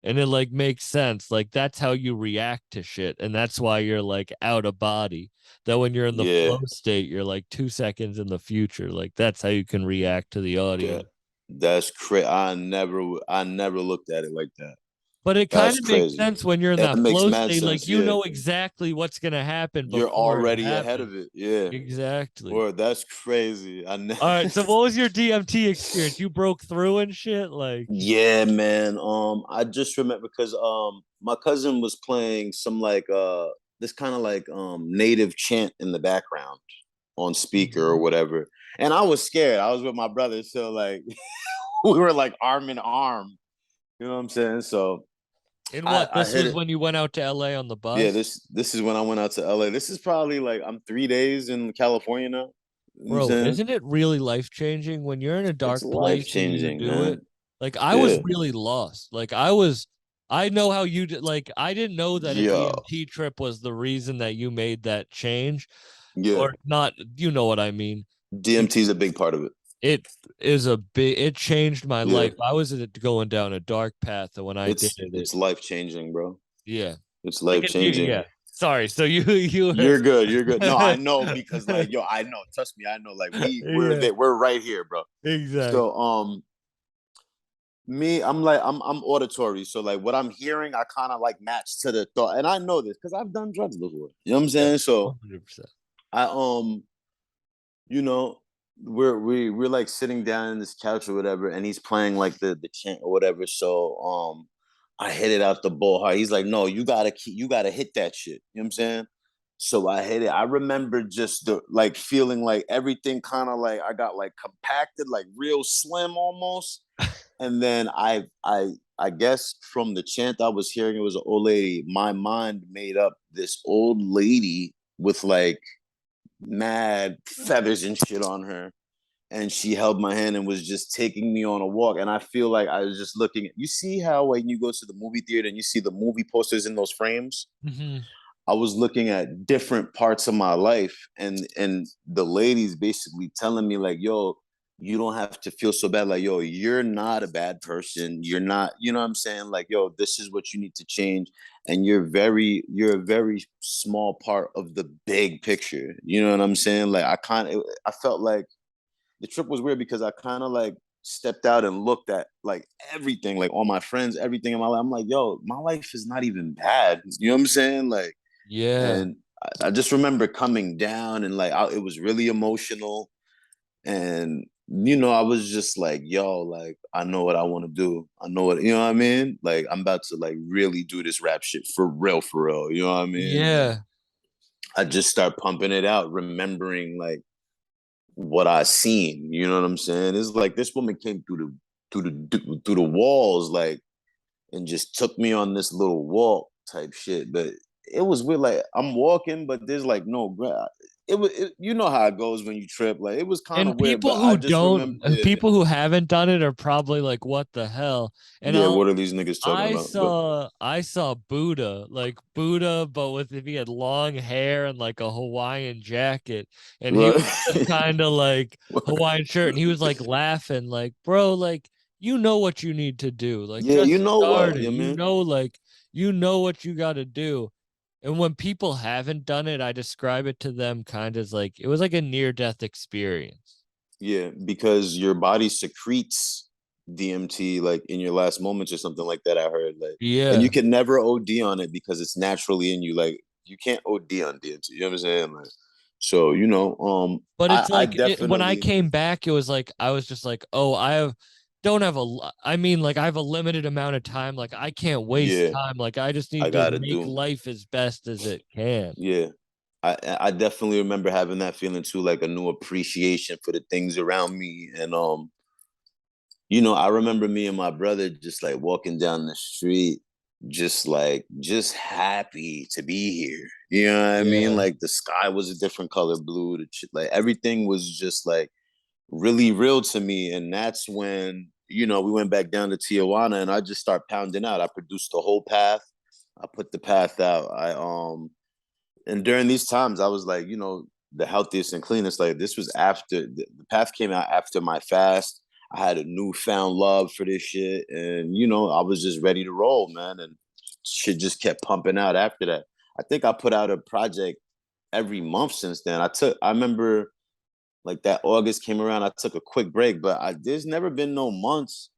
And it like makes sense. Like, that's how you react to shit. And that's why you're like out of body. That when you're in the Yeah. flow state, you're like 2 seconds in the future. Like, that's how you can react to the That audience. that's crazy. I never looked at it like that. But it kind That's of makes crazy. sense when you're in It that makes flow mad state. Like, sense. you Yeah. know exactly what's gonna happen You're before it already ahead happens. of it. Yeah. Exactly. Or that's crazy. All right. So what was your DMT experience? You broke through and shit? Like, Yeah, man. I just remember because my cousin was playing some like this kind of like native chant in the background on speaker or mhm. whatever. And I was scared. I was with my brother, so like we were like arm in arm. You know what I'm saying? So And I what? I This hit was it. when you went out to LA on the Yeah, bus? this is when I went out to LA. This is probably like I'm 3 days in California now. You know what I'm Bro, saying? isn't it really life-changing when you're in a It's dark life place and you changing, do it? man. Like I was Yeah. really lost. I know how you did, like I didn't know that a Yeah. DMT trip was the reason that you made that change Yeah. or not, you know what I mean? DMT is a big part of it. It it changed my Yeah. life. I was going down a dark path and when I did it, It's life changing, bro. yeah. It's Like life and you, changing. yeah. Sorry. So you were You're good. You're good. No, I know because like yo, I know. Trust me, I know. Like we're yeah, there. We're right here, bro. exactly. So me, I'm auditory. So like what I'm hearing, I kind of like match to the thought, and I know this because I've done drugs before. You know what I'm Yeah, saying? So 100%. I you know, we're like sitting down in this couch or whatever, and he's playing like the chant or whatever. So I hit it out the ball hard. He's like, no, you gotta hit that shit. You know what I'm saying? So I hit it. I remember just the like feeling like everything kind of like I got like compacted, like real slim almost. And then I guess from the chant I was hearing, it was an old lady. My mind made up this old lady with like mad feathers and shit on her. And she held my hand and was just taking me on a walk. And I feel like I was just looking at, you see how when you go to the movie theater and you see the movie posters in those frames? Hmm. I was looking at different parts of my life, and the ladies basically telling me like, yo, you don't have to feel so bad. Like, yo, you're not a bad person. You're not, you know what I'm saying? Like, yo, this is what you need to change. And you're a very small part of the big picture. You know what I'm saying? Like I felt like the trip was weird because I kind of like stepped out and looked at like everything, like all my friends, everything in my life. I'm like, yo, my life is not even bad. You know what I'm saying? Like, Yeah. and I just remember coming down and like it was really emotional. And I was just like, yo, like I know what I want to do. I know what I mean. Like I'm about to like really do this rap shit for real, for real. You know what I mean? And Yeah. I just start pumping it out, remembering like what I seen. You know what I'm saying? It's like this woman came through the walls, like, and just took me on this little walk type shit. But it was weird. Like I'm walking, but there's like no ground. You know how it goes when you trip. Like it was kind of And weird, but I just remember, yeah, people who haven't done it are probably like, what the hell? And yeah. What are these niggas talking about? But I saw Buddha, like Buddha, but with if he had long hair and like a Hawaiian jacket, and he was just right, kind of like Hawaiian shirt, and he was like laughing, like, bro, like you know what you need to do, like yeah, you just know start what, it, yeah, man. you know what you got to do. And when people haven't done it, I describe it to them kind of as like it was like a near death experience. Yeah, because your body secretes DMT like in your last moments or something like that. I heard like, and you Yeah. can never OD on it because it's naturally in you. Like you can't OD on DMT. You know what I'm saying? Like, so But it's I like when I definitely, came back, it was like I was just like, oh, I have don't have I mean, like I have a limited amount of time. Like I can't waste yeah, time. Like I just I need to gotta make do. life as best as it can. Yeah, I definitely remember having that feeling too, like a new appreciation for the things around me, and I remember me and my brother just like walking down the street, just happy to be here. You know what I mean? Yeah. Like the sky was a different color blue. Like everything was just like really real to me. And that's when, we went back down to Tijuana and I just start pounding out. I produced the whole path. I put the path out. And during these times, I was like, the healthiest and cleanest. Like this was after the path came out after my fast. I had a newfound love for this shit, and I was just ready to roll, man. And shit just kept pumping out after that. I think I put out a project every month since then. I remember like that August came around. I took a quick break, but there's never been no months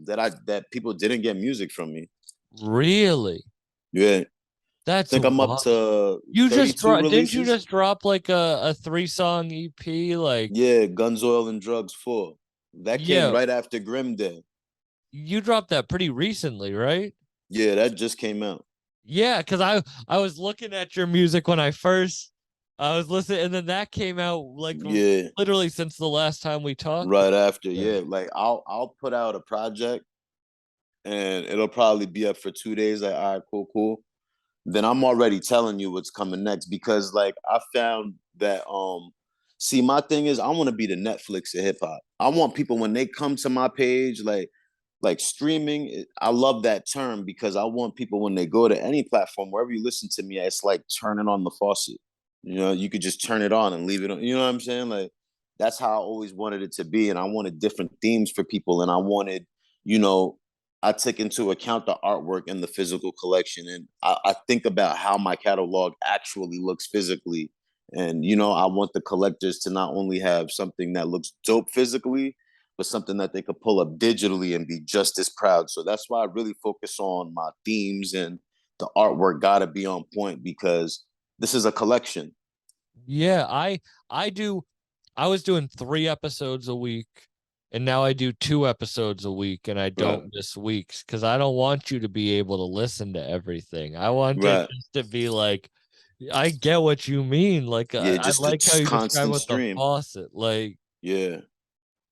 that people didn't get music from me. Really? Yeah, I That's think I'm up wild. to You just 32 didn't you releases. just drop like a 3 song EP? Like, Yeah, Guns, Oil, and Drugs 4. That came yeah, right after Grim Day. you dropped that pretty recently, right? Yeah, that just came out. Yeah, because I was looking at your music when I first I was listening, and then that came out like Yeah, literally since the last time we talked. right after. Yeah. Yeah, like I'll put out a project and it'll probably be up for 2 days. Like, all right, cool, cool. Then I'm already telling you what's coming next because like I found that see my thing is I want to be the Netflix of hip hop. I want people when they come to my page like streaming. I love that term because I want people when they go to any platform wherever you listen to me, it's like turning on the faucet. You know, you could just turn it on and leave it on. You know what I'm saying? Like that's how I always wanted it to be, and I wanted different themes for people, and I wanted, you know, I took into account the artwork and the physical collection, and I think about how my catalog actually looks physically. And you know, I want the collectors to not only have something that looks dope physically, but something that they could pull up digitally and be just as proud. So that's why I really focus on my themes and the artwork. Got to be on point because this is a collection. Yeah, I do I was doing 3 episodes a week, and now I do 2 episodes a week, and I Right, don't miss weeks because I don't want you to be able to listen to everything. I want it right. just to be like, I get what you mean. Like Yeah, I just a like how you describe constant with the stream. faucet. Like, Yeah,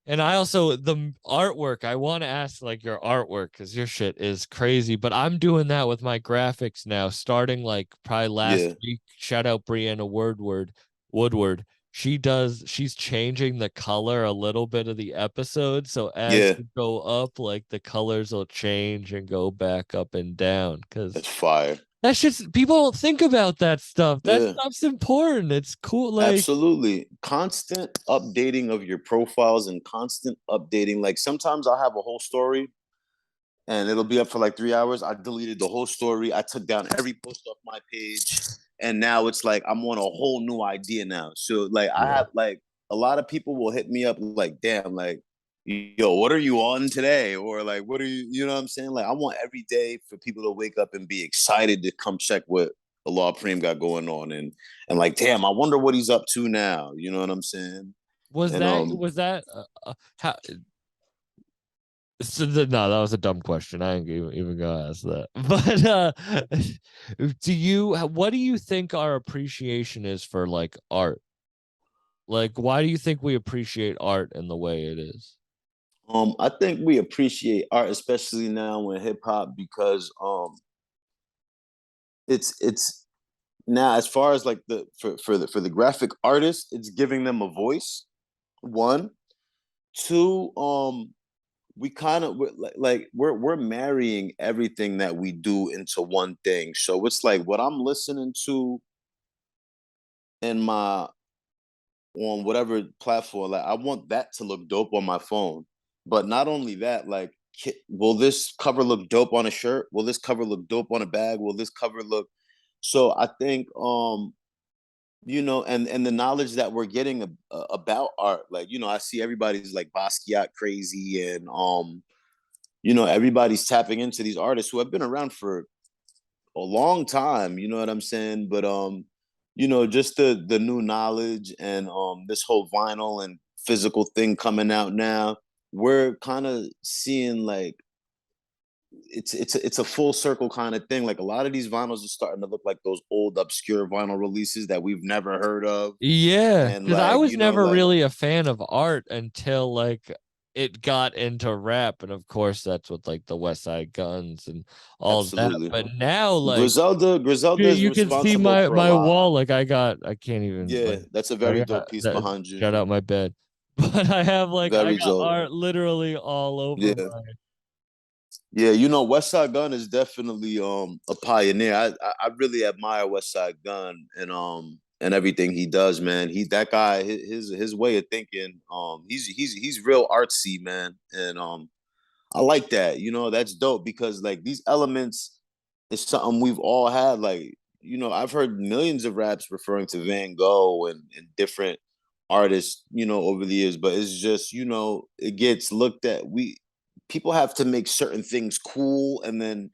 and I also the artwork. I want to ask like your artwork because your shit is crazy. But I'm doing that with my graphics now, starting like probably last yeah, week. Shout out Brianna Woodward. She's changing the color a little bit of the episode. So as yeah. you go up, like the colors will change and go back up and down. That's Cause fire. that's just people don't think about that stuff. That Yeah. stuff's important. It's cool. Like, Absolutely. Constant updating of your profiles and constant updating. Like sometimes I'll have a whole story and it'll be up for like 3 hours. I deleted the whole story. I took down every post off my page. And now it's like I'm on a whole new idea now. So like I yeah. have like a lot of people will hit me up like, damn, like, yo, what are you on today? Or like, what are you know what I'm saying? Like I want every day for people to wake up and be excited to come check what the law Preme got going on and like, damn, I wonder what he's up to now. You know what I'm saying? Was And that how so no, that was a dumb question. I ain't even gonna ask that. But do you what do you think our appreciation is for like art? Like why do you think we appreciate art in the way it is? I think we appreciate art, especially now in hip hop, because it's now as far as like the for the graphic artist, it's giving them a voice. One, two, we kind of we're marrying everything that we do into one thing. So it's like what I'm listening to in my on whatever platform, like I want that to look dope on my phone. But not only that, like will this cover look dope on a shirt? Will this cover look dope on a bag? Will this cover look so I think you know, and the knowledge that we're getting about art, like you know, I see everybody's like Basquiat crazy, and you know, everybody's tapping into these artists who have been around for a long time. You know what I'm saying? But you know, just the new knowledge and this whole vinyl and physical thing coming out now, we're kind of seeing like it's a full circle kind of thing. Like a lot of these vinyls are starting to look like those old obscure vinyl releases that we've never heard of. Yeah, And because I like, was you know, never like really a fan of art until like it got into rap, and of course that's with like the West Side Guns and all of that. absolutely. But now like Griselda is you can see responsible my for a my lot. wall. Like I can't even Yeah, like that's a I very got dope piece that. behind you. Shout out my bed, but I Very got dope. art literally all over Yeah. my. Yeah, you know, West Side Gun is definitely a pioneer. I really admire West Side Gun and everything he does, man. He that guy, his way of thinking, he's real artsy, man. And I like that. You know, that's dope because like these elements is something we've all had. Like, you know, I've heard millions of raps referring to Van Gogh and different artists, you know, over the years, but it's just, you know, it gets looked at. We people have to make certain things cool and then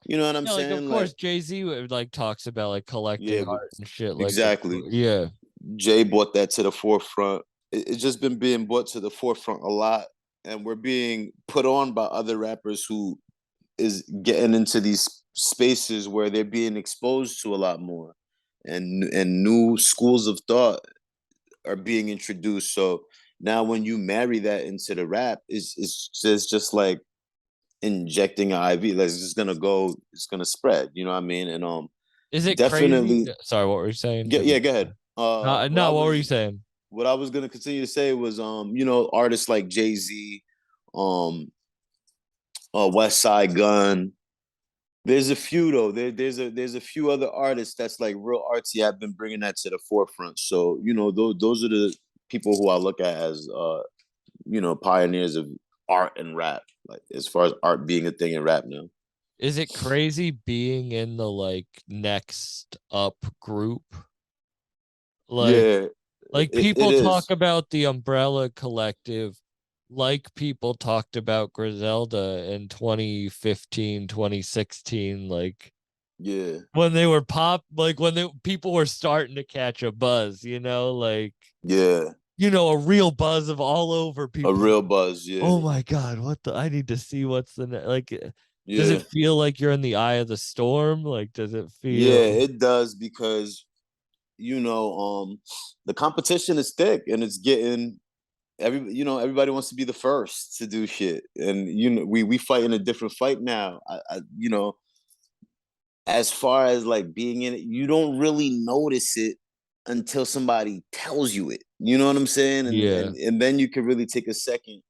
you know what I'm Yeah, like of saying? course Like, Jay-Z like talks about like collecting yeah, art and shit. Like exactly. yeah. Jay brought that to the forefront. It's just been being brought to the forefront a lot. And we're being put on by other rappers who is getting into these spaces where they're being exposed to a lot more. and new schools of thought are being introduced. So now when you marry that into the rap, it's just like injecting an IV. Like it's just gonna go, it's gonna spread. You know what I mean? And Is it crazy? definitely, Sorry, what were you saying? yeah, yeah. Go ahead. What I No, what were you was saying? what I was gonna continue to say was artists like Jay-Z, um, West Side Gun. There's a few though. There's a few other artists that's like real artsy. I've been bringing that to the forefront. So those are the people who I look at as pioneers of art and rap. Like as far as art being a thing in rap now. Is it crazy being in the like next up group? Like Yeah, it people talk is. about the Umbrella Collective like people talked about Griselda in 2015, 2016, like Yeah, when they were like when people were starting to catch a buzz, like yeah. a real buzz of all over A people. real buzz. Oh Yeah, my God, I need to see what's like, does it yeah, feel like you're in the eye of the storm? Like, does it yeah. feel, It does because the competition is thick and it's getting everybody wants to be the first to do shit, and we fight in a different fight now. As far as like being in it, you don't really notice it until somebody tells you it. You know what I'm saying? And yeah. and and then you can really take a second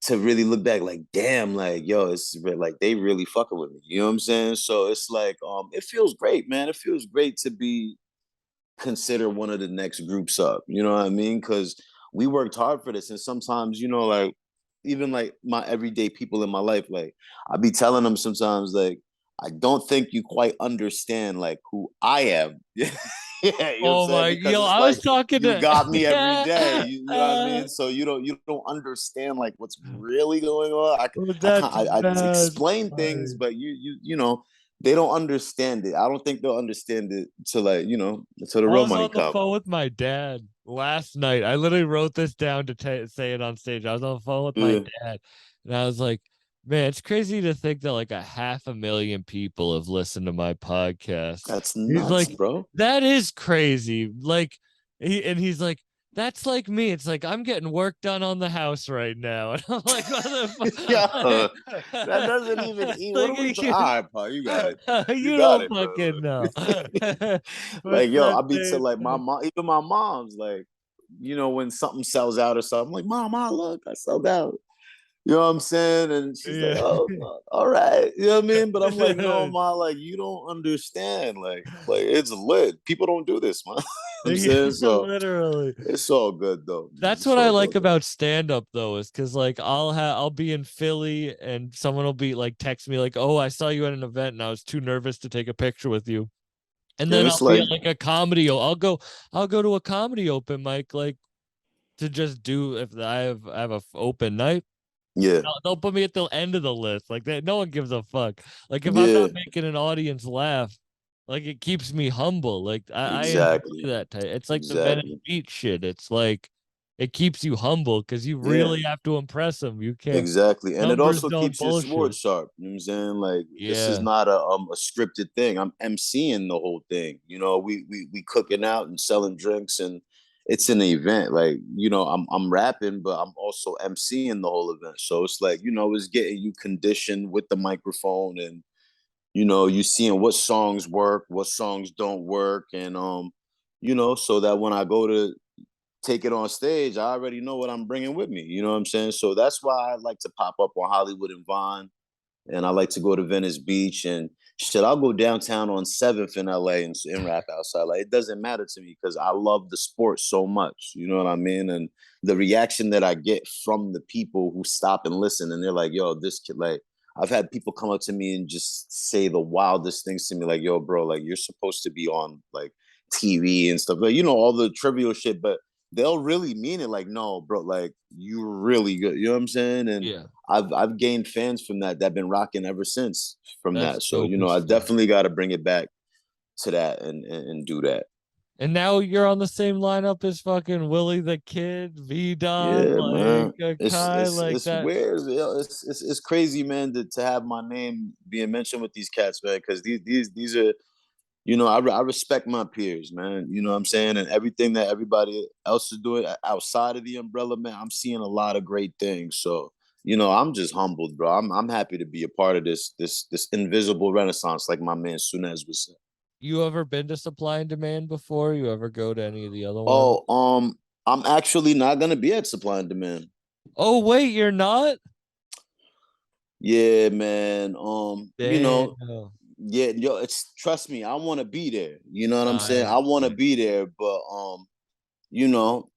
to really look back, like, damn, like, yo, it's like they really fucking with me. You know what I'm saying? So it's like, it feels great, man. It feels great to be consider one of the next groups up. You know what I mean? Because we worked hard for this, and sometimes, like even like my everyday people in my life, like I be telling them sometimes, like I don't think you quite understand like who I am. Yeah, you know what I'm Oh saying? my, Because yo, it's I like was talking you to, got me every yeah, day. You know what I mean? So you don't understand like what's really going on. well, I can't that's I bad. explain things, Funny. but they don't understand it. I don't think they'll understand it to like, until the I real was money on the come. phone with my dad last night. I literally wrote this down to say it on stage. I was on the phone with my Yeah. dad, and I was like, "Man, it's crazy to think that like a 500,000 people have listened to my podcast." That's He's nuts, like, bro. "That is crazy." Like, he's like, "That's like me." It's like I'm getting work done on the house right now, and I'm like, "What Yeah. the That doesn't even fuck?" eat. What Like, are we talking? All right, Paul, you got it. You you got don't it, bro. fucking know. Like, What's yo, that I be to thing? like my mom, even my mom's like, when something sells out or something, I'm like, Mom, look, I sold out. You know what I'm saying? And she's like, Yeah. "Oh, all right." You know what I mean? But I'm like, "No, ma, like you don't understand. Like it's lit. People don't do this, man." I'm Yeah, saying? So literally. it's all good though. That's It's what I all like good though. about stand up though, is because like I'll be in Philly and someone will be like text me like, "Oh, I saw you at an event and I was too nervous to take a picture with you." And And then it's I'll be like, at like a I'll go to a comedy open mic like to just do if I have a open night. yeah, They'll put me at the end of the list. Like that, no one gives a fuck. Like if I'm yeah, not making an audience laugh, like it keeps me humble. Like I enjoy exactly, that type. It's like the Venice exactly. Beach shit. It's like it keeps you humble because you Yeah, really have to impress them. You can't. exactly. And it Numbers also don't keeps your sword bullshit. sharp. You know what I'm saying? Like this is Yeah, not a scripted thing. I'm emceeing the whole thing. We cooking out and selling drinks, and it's an event. Like, I'm rapping, but I'm also emceeing the whole event. So it's like, it's getting you conditioned with the microphone, and you seeing what songs work, what songs don't work, and so that when I go to take it on stage, I already know what I'm bringing with me. You know what I'm saying? So that's why I like to pop up on Hollywood and Vine, and I like to go to Venice Beach and shit. I'll go downtown on 7th in LA and rap outside. Like it doesn't matter to me because I love the sport so much. You know what I mean? And the reaction that I get from the people who stop and listen, and they're like, "Yo, this kid." Like I've had people come up to me and just say the wildest things to me, like, "Yo, bro, like you're supposed to be on like TV and stuff, like all the trivial shit," but they'll really mean it. Like, no, bro, like you're really good. You know what I'm saying? And yeah. I've gained fans from that've been rocking ever since from That's that. So dope as I fuck. definitely got to bring it back to that and do that. And now you're on the same lineup as fucking Willie the Kid, V Don, Yeah, like man. It's Kai, it's like it's that. weird. It's crazy, man, to have my name being mentioned with these cats, man. Because these are you know, I respect my peers, man. You know what I'm saying? And everything that everybody else is doing outside of the umbrella, man, I'm seeing a lot of great things. So, you know, I'm just humbled, bro. I'm happy to be a part of this invisible renaissance, like my man Sunez was saying. You ever been to Supply and Demand before? You ever go to any of the other ones? Oh, I'm actually not gonna be at Supply and Demand. Oh wait, you're not? Yeah, man. You Damn. know, yeah, yo, it's trust me, I want to be there. You know what I'm I saying? I want to understand. be there, but you know,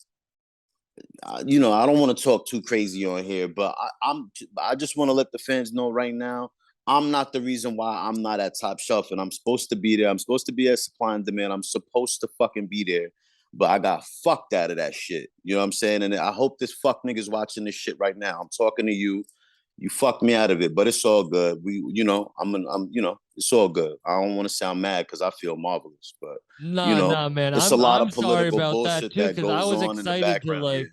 I don't want to talk too crazy on here, but I just want to let the fans know right now. I'm not the reason why I'm not at Top Shelf, and I'm supposed to be there. I'm supposed to be at Supply and Demand. I'm supposed to fucking be there, but I got fucked out of that shit. You know what I'm saying? And I hope this fuck nigga's watching this shit right now. I'm talking to you. You fucked me out of it, but it's all good. It's all good. I don't want to sound mad because I feel marvelous, but Nah, nah, man. it's a lot I'm of sorry political about that bullshit too, that because I goes was on in the excited to background. Yeah. like.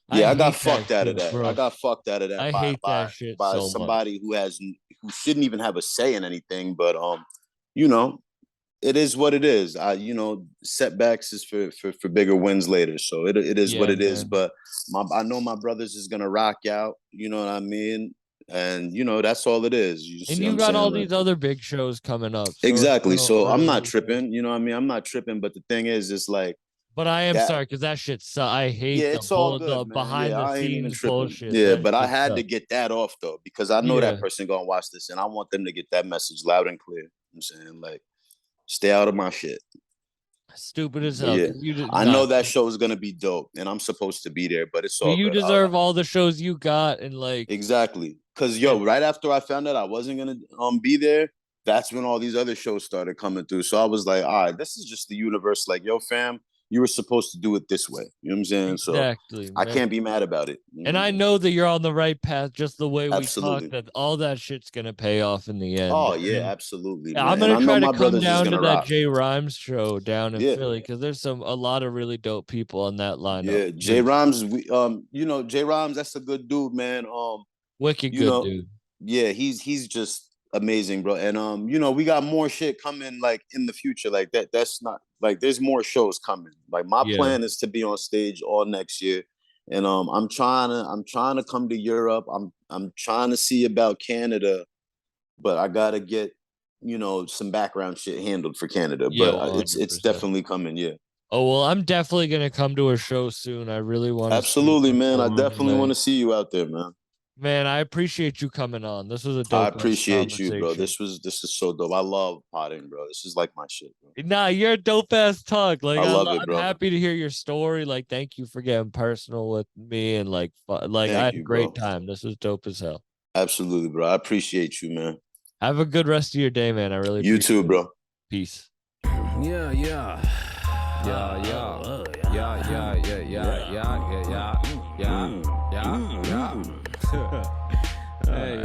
I Yeah, I got hate that fucked out of shit, that. I bro. got fucked out of that I by hate by that shit by so much. somebody who shouldn't even have a say in anything. But you know, it is what it is. Setbacks is for bigger wins later. So it is what Yeah, it is. man. But I know my brothers is gonna rock out. You know what I mean? And that's all it is. You And see what you I'm got all saying? Like these other big shows coming up, so exactly. So I I'm don't not really know. tripping. You know what I mean? I'm not tripping. But the thing is, it's like But I am that. sorry because that shit I Yeah, hate it's all the good, man. behind Yeah, the I ain't even scenes tripping. bullshit. Yeah, That but I shit had to sucks. get that off though, because I know that Yeah, person gonna watch this and I want them to get that message loud and clear. I'm saying, like, stay out of my shit. stupid as But hell. yeah, 'Cause you did I not. know that show is gonna be dope and I'm supposed to be there, but it's But all you good. deserve all the shows you got, and like, Exactly. Cause and yo, right after I found out I wasn't gonna be there, that's when all these other shows started coming through. So I was like, all right, this is just the universe. Like, yo, fam, you were supposed to do it this way. You know what I'm saying? So exactly, I man. can't be mad about it. You And know? I know that you're on the right path, just the way we talk. Absolutely. That all that shit's gonna pay off in the end. Oh yeah, And absolutely, yeah, I'm man. And gonna I know try to my come brothers is down to gonna that rock. Jay Rhymes show down in Yeah, Philly because there's a lot of really dope people on that lineup. yeah. J Rhymes, J Rhymes, that's a good dude, man. Wicked You good know, dude. yeah, he's just amazing, bro. And we got more shit coming like in the future. Like that's not like there's more shows coming. Like my Yeah. plan is to be on stage all next year. And I'm trying to come to Europe. I'm trying to see about Canada, but I gotta get some background shit handled for Canada. Yeah, But it's 100%. definitely coming. Yeah, Oh well, I'm definitely gonna come to a show soon. I really want to see you absolutely, man. I perform. definitely want Like, to see you out there, man. man, I appreciate you coming on. This was a I dope ass appreciate you, bro. conversation. This is so dope. I love potting, bro. This is like my shit, bro. Nah, you're a dope ass talk. Like, I love it, I'm bro. happy to hear your story. Like, thank you for getting personal with me and like, like I Thank had a you, great bro. time. This was dope as hell. Absolutely, bro. I appreciate you, man. Have a good rest of your day, man. I really You appreciate too, it. bro. Peace. Yeah, yeah. Yeah, yeah. Yeah, yeah, yeah, yeah, yeah, yeah, yeah, yeah, yeah, yeah. Hey,